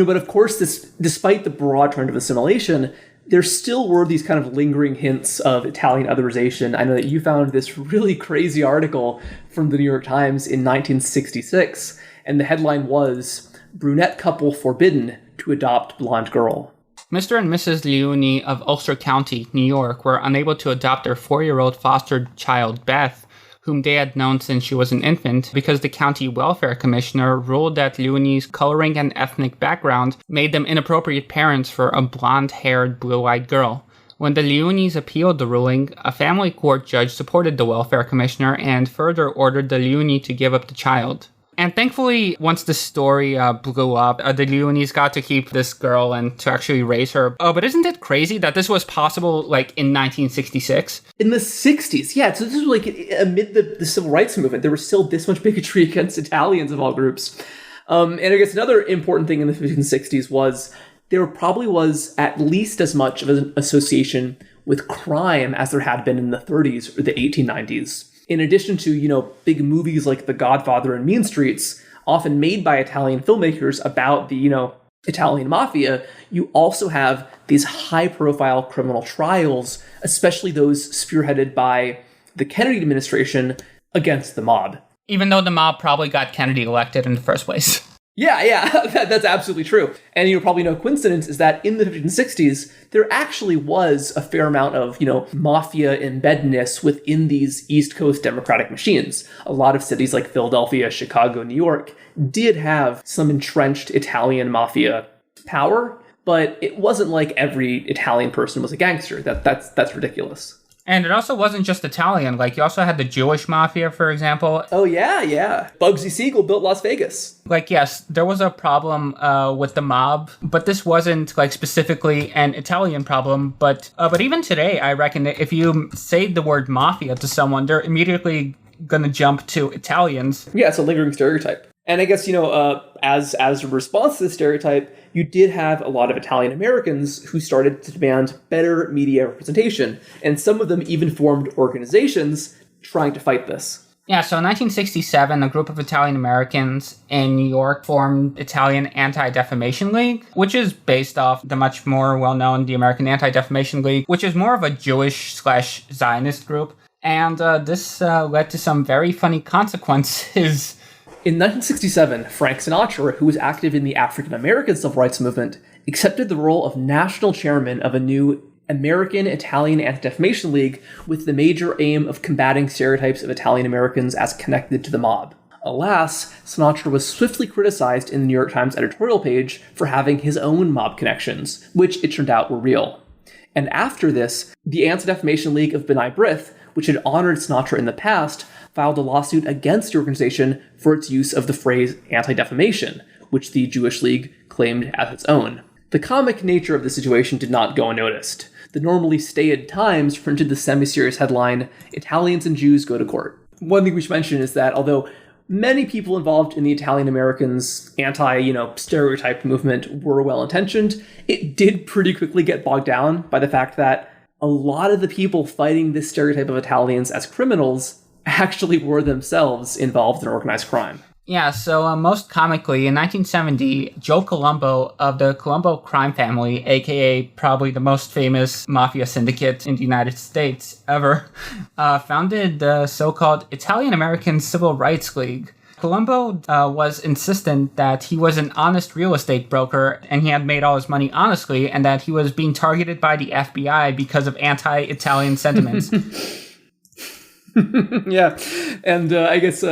But of course, despite the broad trend of assimilation, there still were these kind of lingering hints of Italian otherization. I know that you found this really crazy article from the New York Times in 1966, and the headline was, "Brunette Couple Forbidden to Adopt Blonde Girl." Mr. and Mrs. Leone of Ulster County, New York, were unable to adopt their 4-year-old foster child, Beth, whom they had known since she was an infant, because the county welfare commissioner ruled that Leonie's coloring and ethnic background made them inappropriate parents for a blonde-haired, blue-eyed girl. When the Leones appealed the ruling, a family court judge supported the welfare commissioner and further ordered the Leone to give up the child. And thankfully, once the story blew up, the Leonese got to keep this girl and to actually raise her. Oh, but isn't it crazy that this was possible, like, in 1966? In the 60s, yeah. So this was like amid the civil rights movement, there was still this much bigotry against Italians of all groups. And I guess another important thing in the 50s and 60s was there probably was at least as much of an association with crime as there had been in the 30s or the 1890s. In addition to, big movies like The Godfather and Mean Streets, often made by Italian filmmakers about the, Italian mafia, you also have these high-profile criminal trials, especially those spearheaded by the Kennedy administration against the mob. Even though the mob probably got Kennedy elected in the first place. Yeah, that's absolutely true. And probably no coincidence is that in the 50s and 60s, there actually was a fair amount of, mafia embeddedness within these East Coast democratic machines. A lot of cities like Philadelphia, Chicago, New York did have some entrenched Italian mafia power, but it wasn't like every Italian person was a gangster. That's ridiculous. And it also wasn't just Italian. Like, you also had the Jewish mafia, for example. Oh, yeah. Bugsy Siegel built Las Vegas. Like, yes, there was a problem with the mob, but this wasn't, like, specifically an Italian problem. But even today, I reckon that if you say the word mafia to someone, they're immediately going to jump to Italians. Yeah, it's a lingering stereotype. And I guess, as a response to this stereotype, you did have a lot of Italian Americans who started to demand better media representation, and some of them even formed organizations trying to fight this. Yeah, so in 1967, a group of Italian Americans in New York formed Italian Anti-Defamation League, which is based off the much more well-known the American Anti-Defamation League, which is more of a Jewish/Zionist group. And this led to some very funny consequences. In 1967, Frank Sinatra, who was active in the African-American civil rights movement, accepted the role of national chairman of a new American Italian Anti-Defamation League with the major aim of combating stereotypes of Italian Americans as connected to the mob. Alas, Sinatra was swiftly criticized in the New York Times editorial page for having his own mob connections, which it turned out were real. And after this, the Anti-Defamation League of B'nai B'rith, which had honored Sinatra in the past, filed a lawsuit against the organization for its use of the phrase anti-defamation, which the Jewish League claimed as its own. The comic nature of the situation did not go unnoticed. The normally staid Times printed the semi-serious headline, "Italians and Jews go to court." One thing we should mention is that although many people involved in the Italian Americans anti-stereotype movement were well-intentioned, it did pretty quickly get bogged down by the fact that a lot of the people fighting this stereotype of Italians as criminals actually were themselves involved in organized crime. Yeah, so most comically, in 1970, Joe Colombo of the Colombo crime family, aka probably the most famous mafia syndicate in the United States ever, founded the so-called Italian American Civil Rights League. Colombo was insistent that he was an honest real estate broker and he had made all his money honestly, and that he was being targeted by the FBI because of anti-Italian sentiments. Yeah, and I guess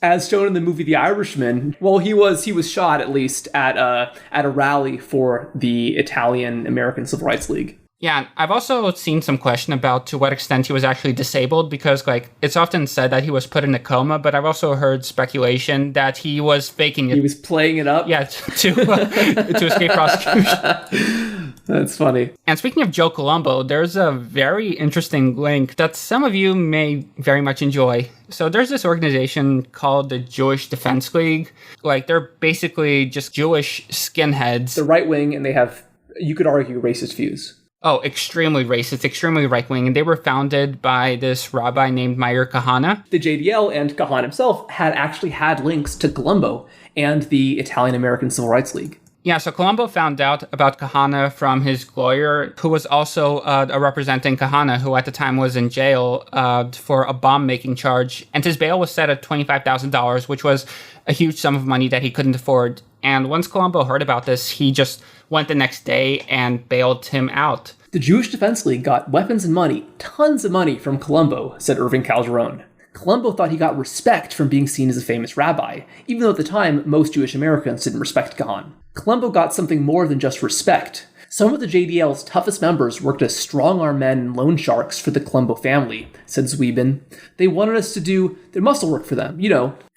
as shown in the movie The Irishman, well, he was shot at least at a rally for the Italian American Civil Rights League. Yeah, I've also seen some question about to what extent he was actually disabled, because it's often said that he was put in a coma, but I've also heard speculation that he was faking it. He was playing it up? Yeah, to escape prosecution. That's funny. And speaking of Joe Colombo, there's a very interesting link that some of you may very much enjoy. So there's this organization called the Jewish Defense League. They're basically just Jewish skinheads. The right wing, and they have, you could argue, racist views. Oh, extremely racist, extremely right-wing. And they were founded by this rabbi named Meir Kahane. The JDL and Kahane himself had actually had links to Colombo and the Italian American Civil Rights League. Yeah, so Colombo found out about Kahane from his lawyer, who was also representing Kahane, who at the time was in jail for a bomb-making charge. And his bail was set at $25,000, which was a huge sum of money that he couldn't afford. And once Colombo heard about this, he just went the next day and bailed him out. The Jewish Defense League got weapons and money, tons of money from Colombo, said Irving Calderon. Colombo thought he got respect from being seen as a famous rabbi, even though at the time most Jewish Americans didn't respect Kahane. Colombo got something more than just respect. Some of the JDL's toughest members worked as strong-arm men and loan sharks for the Colombo family, said Zwiebin. They wanted us to do their muscle work for them,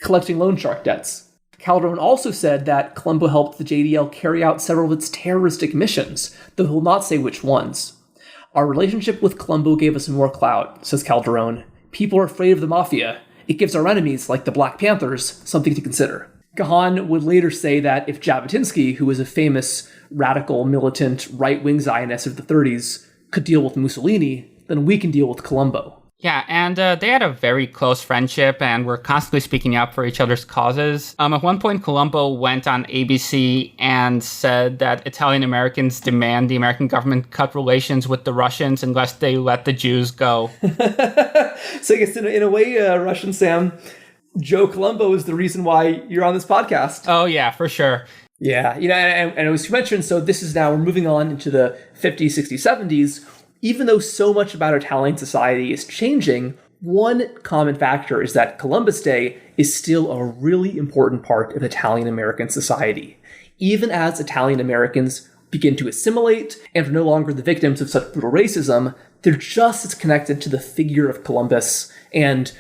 collecting loan shark debts. Calderon also said that Colombo helped the JDL carry out several of its terroristic missions, though he'll not say which ones. Our relationship with Colombo gave us more clout, says Calderon. People are afraid of the mafia. It gives our enemies, like the Black Panthers, something to consider. Gahan would later say that if Jabotinsky, who was a famous radical, militant, right-wing Zionist of the 30s, could deal with Mussolini, then we can deal with Colombo. Yeah, and they had a very close friendship and were constantly speaking up for each other's causes. At one point, Colombo went on ABC and said that Italian Americans demand the American government cut relations with the Russians unless they let the Jews go. So I guess in a way, Russian Sam, Joe Colombo is the reason why you're on this podcast. Oh, yeah, for sure. Yeah, and as you mentioned, so this is now, we're moving on into the 50s, 60s, 70s. Even though so much about Italian society is changing, one common factor is that Columbus Day is still a really important part of Italian American society. Even as Italian Americans begin to assimilate and are no longer the victims of such brutal racism, they're just as connected to the figure of Columbus and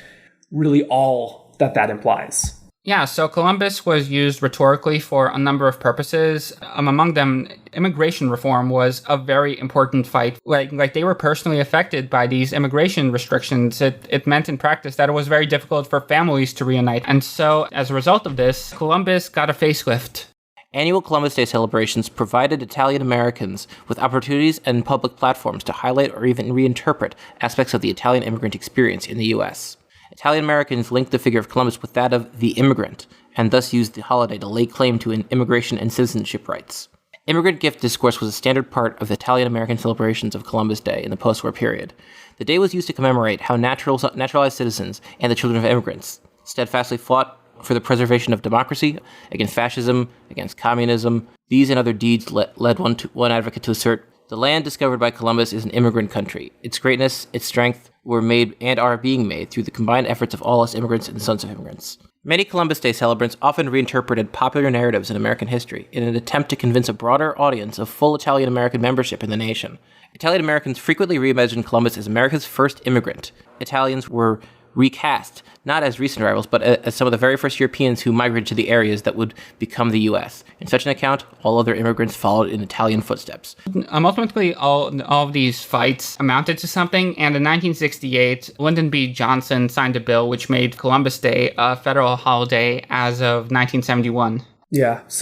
really all that implies. Yeah, so Columbus was used rhetorically for a number of purposes. Among them, immigration reform was a very important fight. Like they were personally affected by these immigration restrictions. It meant in practice that it was very difficult for families to reunite. And so as a result of this, Columbus got a facelift. Annual Columbus Day celebrations provided Italian Americans with opportunities and public platforms to highlight or even reinterpret aspects of the Italian immigrant experience in the U.S. Italian Americans linked the figure of Columbus with that of the immigrant, and thus used the holiday to lay claim to immigration and citizenship rights. Immigrant gift discourse was a standard part of the Italian American celebrations of Columbus Day in the post-war period. The day was used to commemorate how naturalized citizens and the children of immigrants steadfastly fought for the preservation of democracy, against fascism, against communism. These and other deeds led one advocate to assert, "The land discovered by Columbus is an immigrant country. Its greatness, its strength were made and are being made through the combined efforts of all us immigrants and sons of immigrants." Many Columbus Day celebrants often reinterpreted popular narratives in American history in an attempt to convince a broader audience of full Italian American membership in the nation. Italian Americans frequently reimagined Columbus as America's first immigrant. Italians were recast, not as recent arrivals, but as some of the very first Europeans who migrated to the areas that would become the U.S. In such an account, all other immigrants followed in Italian footsteps. Ultimately, all of these fights amounted to something, and in 1968, Lyndon B. Johnson signed a bill which made Columbus Day a federal holiday as of 1971. Yeah, it's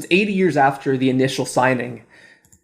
80 years after the initial signing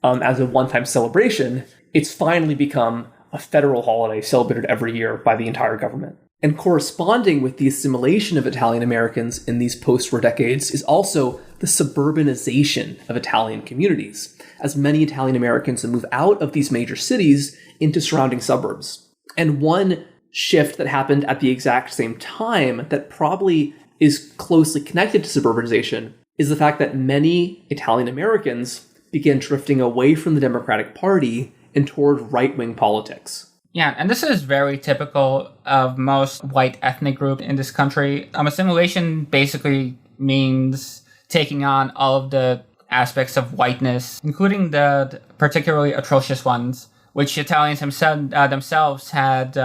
as a one-time celebration. It's finally become a federal holiday celebrated every year by the entire government. And corresponding with the assimilation of Italian Americans in these post-war decades is also the suburbanization of Italian communities, as many Italian Americans move out of these major cities into surrounding suburbs. And one shift that happened at the exact same time that probably is closely connected to suburbanization is the fact that many Italian Americans began drifting away from the Democratic Party and toward right-wing politics. Yeah, and this is very typical of most white ethnic groups in this country. Assimilation basically means taking on all of the aspects of whiteness, including the particularly atrocious ones, which Italians themselves had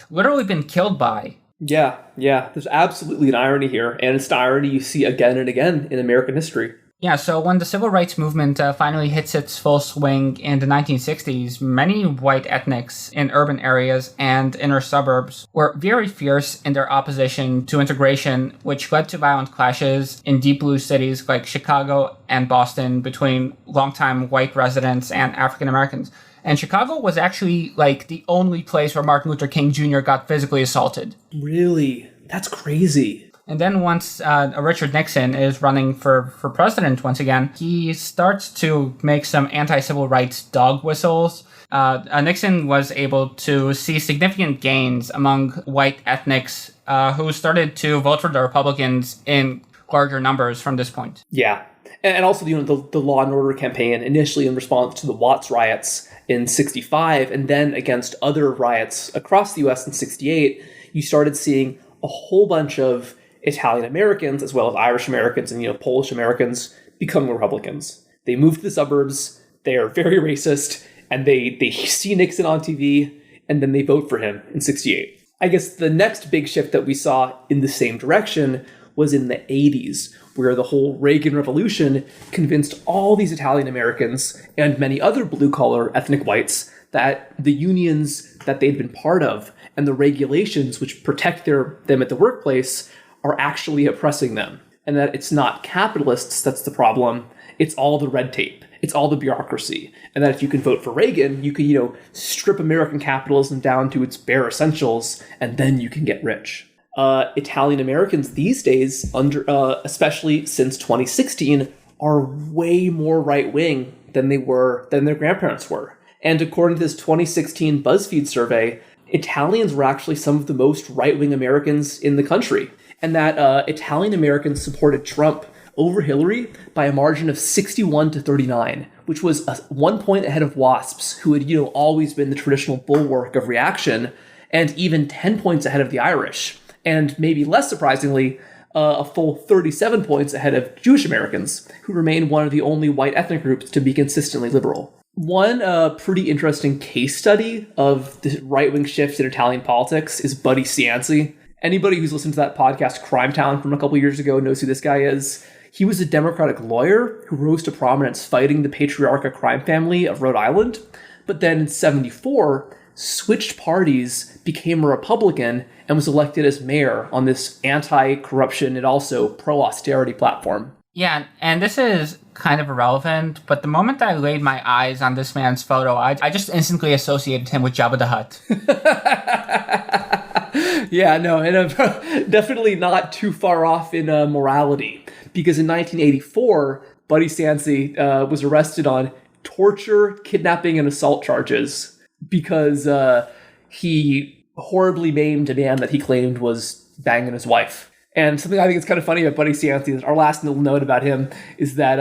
literally been killed by. Yeah, there's absolutely an irony here, and it's an irony you see again and again in American history. Yeah, so when the civil rights movement finally hits its full swing in the 1960s, many white ethnics in urban areas and inner suburbs were very fierce in their opposition to integration, which led to violent clashes in deep blue cities like Chicago and Boston between longtime white residents and African Americans. And Chicago was actually like the only place where Martin Luther King Jr. got physically assaulted. Really? That's crazy. And then once Richard Nixon is running for president once again, he starts to make some anti-civil rights dog whistles. Nixon was able to see significant gains among white ethnics who started to vote for the Republicans in larger numbers from this point. Yeah. And also, the Law and Order campaign, initially in response to the Watts riots in 65, and then against other riots across the U.S. in 68, you started seeing a whole bunch of Italian Americans, as well as Irish Americans and Polish Americans, becoming Republicans. They move to the suburbs, they are very racist, and they see Nixon on TV, and then they vote for him in 68. I guess the next big shift that we saw in the same direction was in the 80s, where the whole Reagan Revolution convinced all these Italian Americans and many other blue-collar ethnic whites that the unions that they'd been part of and the regulations which protect them at the workplace are actually oppressing them. And that it's not capitalists that's the problem, it's all the red tape. It's all the bureaucracy. And that if you can vote for Reagan, you can, strip American capitalism down to its bare essentials, and then you can get rich. Italian Americans these days, especially since 2016, are way more right-wing than their grandparents were. And according to this 2016 BuzzFeed survey, Italians were actually some of the most right-wing Americans in the country. And that Italian Americans supported Trump over Hillary by a margin of 61 to 39, which was 1 point ahead of WASPs, who had, always been the traditional bulwark of reaction, and even 10 points ahead of the Irish. And maybe less surprisingly, a full 37 points ahead of Jewish Americans, who remain one of the only white ethnic groups to be consistently liberal. One pretty interesting case study of the right-wing shift in Italian politics is Buddy Cianci. Anybody who's listened to that podcast, Crime Town, from a couple years ago knows who this guy is. He was a Democratic lawyer who rose to prominence fighting the Patriarcha crime family of Rhode Island, but then in 1974 switched parties, became a Republican, and was elected as mayor on this anti-corruption and also pro-austerity platform. Yeah, and this is kind of irrelevant, but the moment I laid my eyes on this man's photo, I just instantly associated him with Jabba the Hutt. Yeah, no, and definitely not too far off in morality, because in 1984, Buddy Cianci was arrested on torture, kidnapping, and assault charges because he horribly maimed a man that he claimed was banging his wife. And something I think is kind of funny about Buddy Cianci is our last little note about him is that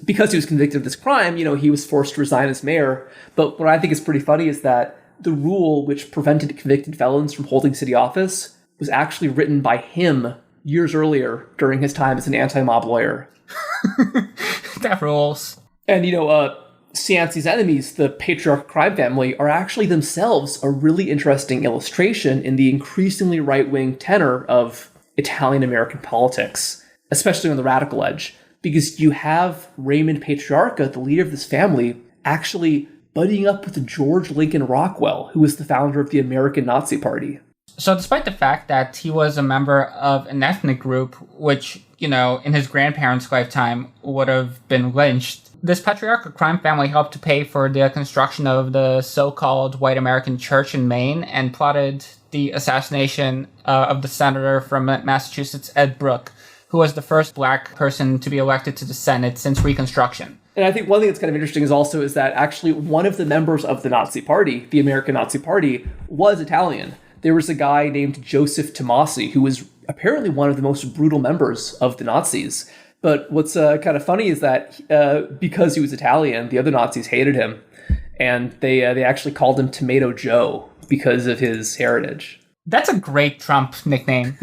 because he was convicted of this crime, he was forced to resign as mayor. But what I think is pretty funny is that the rule which prevented convicted felons from holding city office was actually written by him years earlier during his time as an anti-mob lawyer. That rules. And, Cianci's enemies, the Patriarch crime family, are actually themselves a really interesting illustration in the increasingly right-wing tenor of Italian-American politics, especially on the radical edge, because you have Raymond Patriarcha, the leader of this family, actually buddying up with George Lincoln Rockwell, who was the founder of the American Nazi Party. So despite the fact that he was a member of an ethnic group, which, in his grandparents' lifetime would have been lynched, this patriarchal crime family helped to pay for the construction of the so-called White American Church in Maine and plotted the assassination of the senator from Massachusetts, Ed Brooke, who was the first black person to be elected to the Senate since Reconstruction. And I think one thing that's kind of interesting is that actually one of the members of the Nazi Party, the American Nazi Party, was Italian. There was a guy named Joseph Tomasi, who was apparently one of the most brutal members of the Nazis. But what's kind of funny is that because he was Italian, the other Nazis hated him. And they actually called him Tomato Joe because of his heritage. That's a great Trump nickname.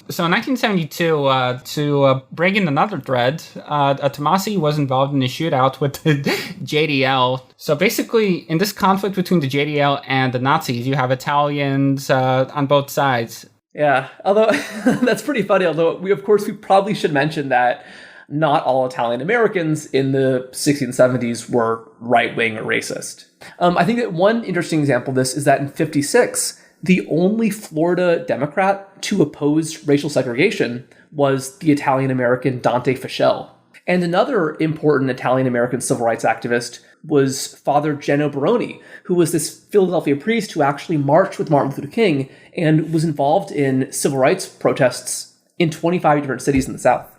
So in 1972, to bring in another thread, Tomasi was involved in a shootout with the JDL. So basically, in this conflict between the JDL and the Nazis, you have Italians on both sides. Yeah, although that's pretty funny. Although we probably should mention that not all Italian Americans in the 60s and 70s were right-wing or racist. I think that one interesting example of this is that in 1956, the only Florida Democrat to oppose racial segregation was the Italian-American Dante Fischel. And another important Italian-American civil rights activist was Father Geno Baroni, who was this Philadelphia priest who actually marched with Martin Luther King and was involved in civil rights protests in 25 different cities in the South.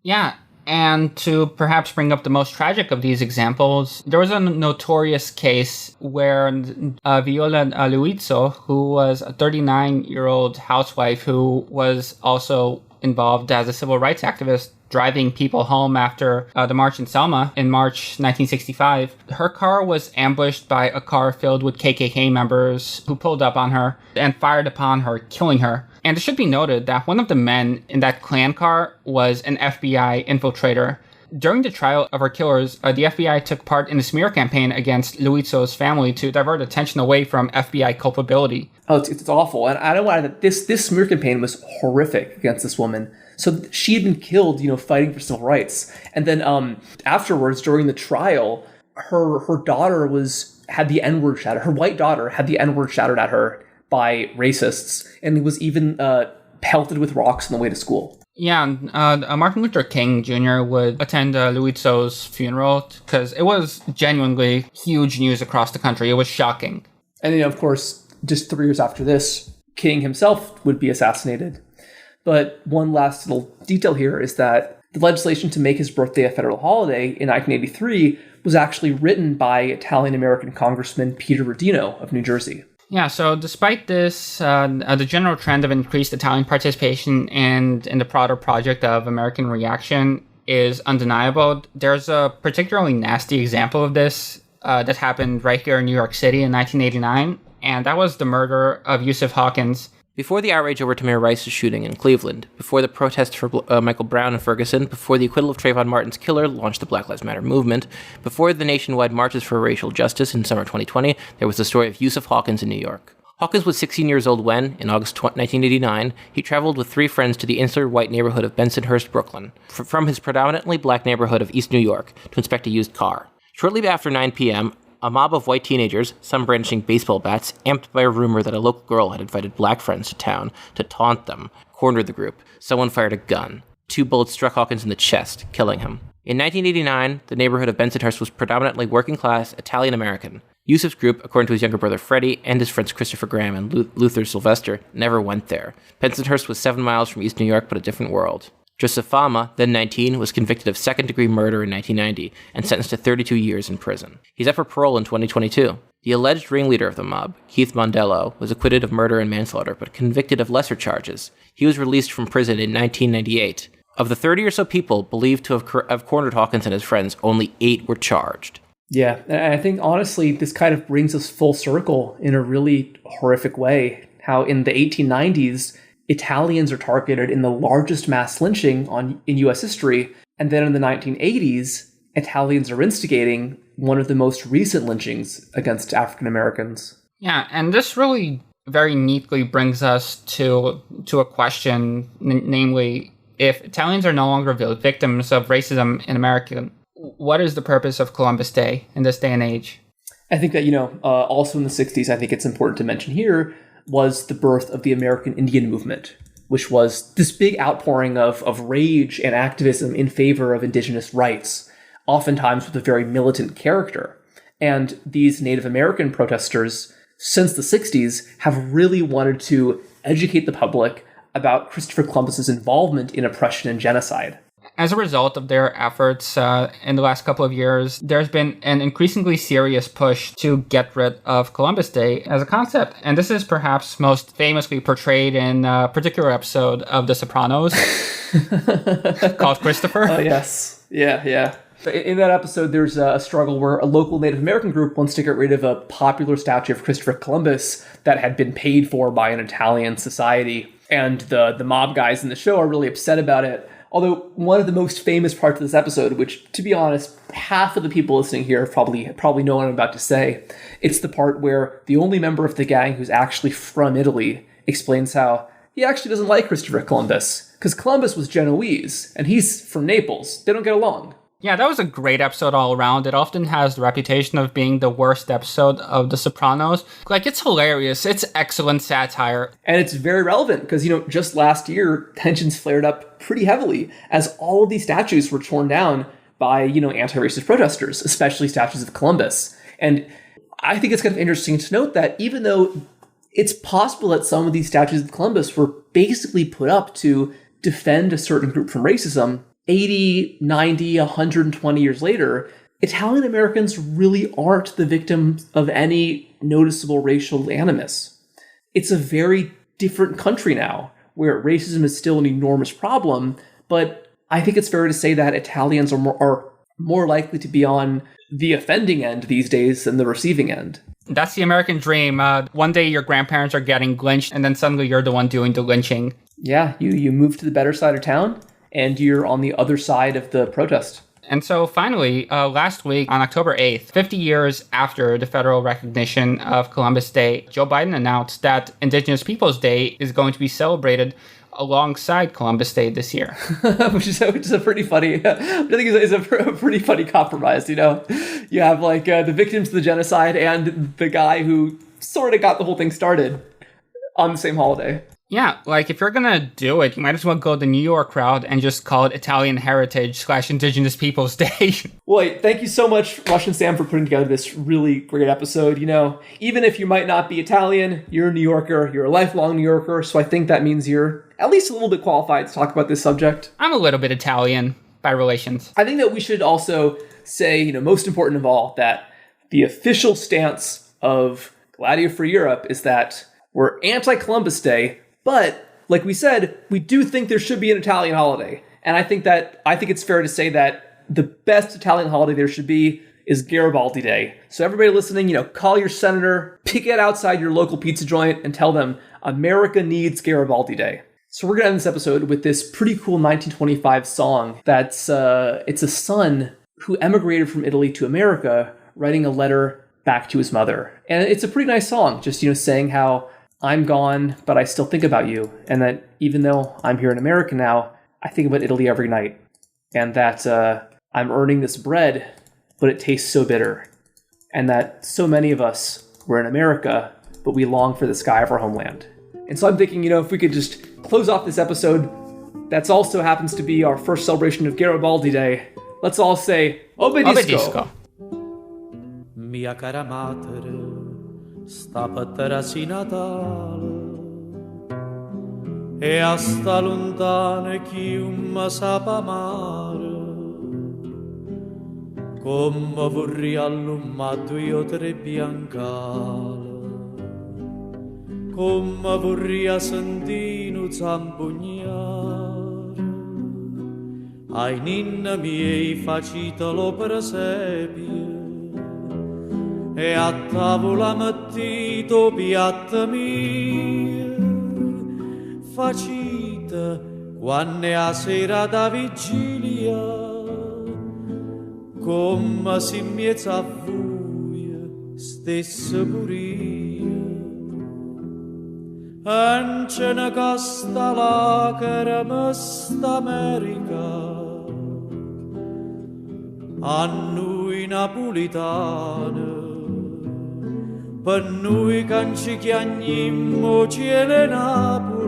Yeah, and to perhaps bring up the most tragic of these examples, there was a notorious case where Viola Luizzo, who was a 39-year-old housewife who was also involved as a civil rights activist, driving people home after the march in Selma in March 1965. Her car was ambushed by a car filled with KKK members who pulled up on her and fired upon her, killing her. And it should be noted that one of the men in that Klan car was an FBI infiltrator. During the trial of our killers, the FBI took part in a smear campaign against Luizzo's family to divert attention away from FBI culpability. Oh, it's awful. And I don't want to... This smear campaign was horrific against this woman. So she had been killed, fighting for civil rights. And then afterwards, during the trial, her daughter had the N-word shouted. Her white daughter had the N-word shouted at her by racists, and was even pelted with rocks on the way to school. Yeah, Martin Luther King Jr. would attend Luizzo's funeral because it was genuinely huge news across the country. It was shocking. And, of course, just 3 years after this, King himself would be assassinated. But one last little detail here is that the legislation to make his birthday a federal holiday in 1983 was actually written by Italian-American Congressman Peter Rodino of New Jersey. Yeah, so despite this, the general trend of increased Italian participation in the broader project of American reaction is undeniable. There's a particularly nasty example of this that happened right here in New York City in 1989, and that was the murder of Yusuf Hawkins. Before the outrage over Tamir Rice's shooting in Cleveland, before the protests for Michael Brown in Ferguson, before the acquittal of Trayvon Martin's killer launched the Black Lives Matter movement, before the nationwide marches for racial justice in summer 2020, there was the story of Yusuf Hawkins in New York. Hawkins was 16 years old when, in August 1989, he traveled with 3 friends to the insular white neighborhood of Bensonhurst, Brooklyn, from his predominantly black neighborhood of East New York to inspect a used car. Shortly after 9 p.m., a mob of white teenagers, some brandishing baseball bats, amped by a rumor that a local girl had invited black friends to town to taunt them, cornered the group. Someone fired a gun. 2 bullets struck Hawkins in the chest, killing him. In 1989, the neighborhood of Bensonhurst was predominantly working-class Italian-American. Yusuf's group, according to his younger brother Freddie and his friends Christopher Graham and Luther Sylvester, never went there. Bensonhurst was 7 miles from East New York, but a different world. Joseph Fama, then 19, was convicted of second-degree murder in 1990 and sentenced to 32 years in prison. He's up for parole in 2022. The alleged ringleader of the mob, Keith Mondello, was acquitted of murder and manslaughter, but convicted of lesser charges. He was released from prison in 1998. Of the 30 or so people believed to have cornered Hawkins and his friends, only 8 were charged. Yeah, and I think, honestly, this kind of brings us full circle in a really horrific way. How in the 1890s, Italians are targeted in the largest mass lynching in U.S. history, and then in the 1980s, Italians are instigating one of the most recent lynchings against African Americans. Yeah, and this really very neatly brings us to a question, namely, if Italians are no longer victims of racism in America, what is the purpose of Columbus Day in this day and age? I think that, also in the 60s, I think it's important to mention here, was the birth of the American Indian movement, which was this big outpouring of rage and activism in favor of indigenous rights, oftentimes with a very militant character. And these Native American protesters, since the 60s, have really wanted to educate the public about Christopher Columbus's involvement in oppression and genocide. As a result of their efforts in the last couple of years, there's been an increasingly serious push to get rid of Columbus Day as a concept. And this is perhaps most famously portrayed in a particular episode of The Sopranos called Christopher. Oh, yes. Yeah. In that episode, there's a struggle where a local Native American group wants to get rid of a popular statue of Christopher Columbus that had been paid for by an Italian society. And the mob guys in the show are really upset about it. Although one of the most famous parts of this episode, which, to be honest, half of the people listening here probably know what I'm about to say, it's the part where the only member of the gang who's actually from Italy explains how he actually doesn't like Christopher Columbus, because Columbus was Genoese, and he's from Naples. They don't get along. Yeah, that was a great episode all around. It often has the reputation of being the worst episode of The Sopranos. It's hilarious. It's excellent satire. And it's very relevant because, just last year, tensions flared up pretty heavily as all of these statues were torn down by, anti-racist protesters, especially statues of Columbus. And I think it's kind of interesting to note that even though it's possible that some of these statues of Columbus were basically put up to defend a certain group from racism, 80, 90, 120 years later, Italian Americans really aren't the victims of any noticeable racial animus. It's a very different country now, where racism is still an enormous problem, but I think it's fair to say that Italians are more likely to be on the offending end these days than the receiving end. That's the American dream. One day your grandparents are getting lynched, and then suddenly you're the one doing the lynching. Yeah, you move to the better side of town, and you're on the other side of the protest. And so finally, last week on October 8th, 50 years after the federal recognition of Columbus Day, Joe Biden announced that Indigenous Peoples Day is going to be celebrated alongside Columbus Day this year. which is a pretty funny, I think is a pretty funny compromise, you know? You have like the victims of the genocide and the guy who sort of got the whole thing started on the same holiday. Yeah, like if you're gonna do it, you might as well go the New York route and just call it Italian Heritage / Indigenous Peoples Day. Well, thank you so much, Russian Sam, for putting together this really great episode. You know, even if you might not be Italian, you're a New Yorker, you're a lifelong New Yorker, so I think that means you're at least a little bit qualified to talk about this subject. I'm a little bit Italian by relations. I think that we should also say, you know, most important of all, that the official stance of Gladio for Europe is that we're anti-Columbus Day, but like we said, we do think there should be an Italian holiday. And I think it's fair to say that the best Italian holiday there should be is Garibaldi Day. So everybody listening, you know, call your senator, pick it outside your local pizza joint and tell them America needs Garibaldi Day. So we're going to end this episode with this pretty cool 1925 song that's, it's a son who emigrated from Italy to America, writing a letter back to his mother. And it's a pretty nice song, just, you know, saying how I'm gone, but I still think about you. And that even though I'm here in America now, I think about Italy every night. And that I'm earning this bread, but it tastes so bitter. And that so many of us, we're in America, but we long for the sky of our homeland. And so I'm thinking, you know, if we could just close off this episode, that's also happens to be our first celebration of Garibaldi Day. Let's all say, Obbedisco. Mia cara mater, sta patterasi Natale e asta lontana chiunma sap amare come vorrei allummato io tre biancale come vorrei sentino zampugnare ai ninna miei facitelo presepie e a tavola mettito piatta mia facita quando è a sera da vigilia come si miezza a voi stessa puria ance ne casta lacrima st'America a noi napolitane per noi che non ci chiamimmo cielo Napoli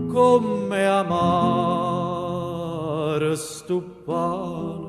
come amare sto pane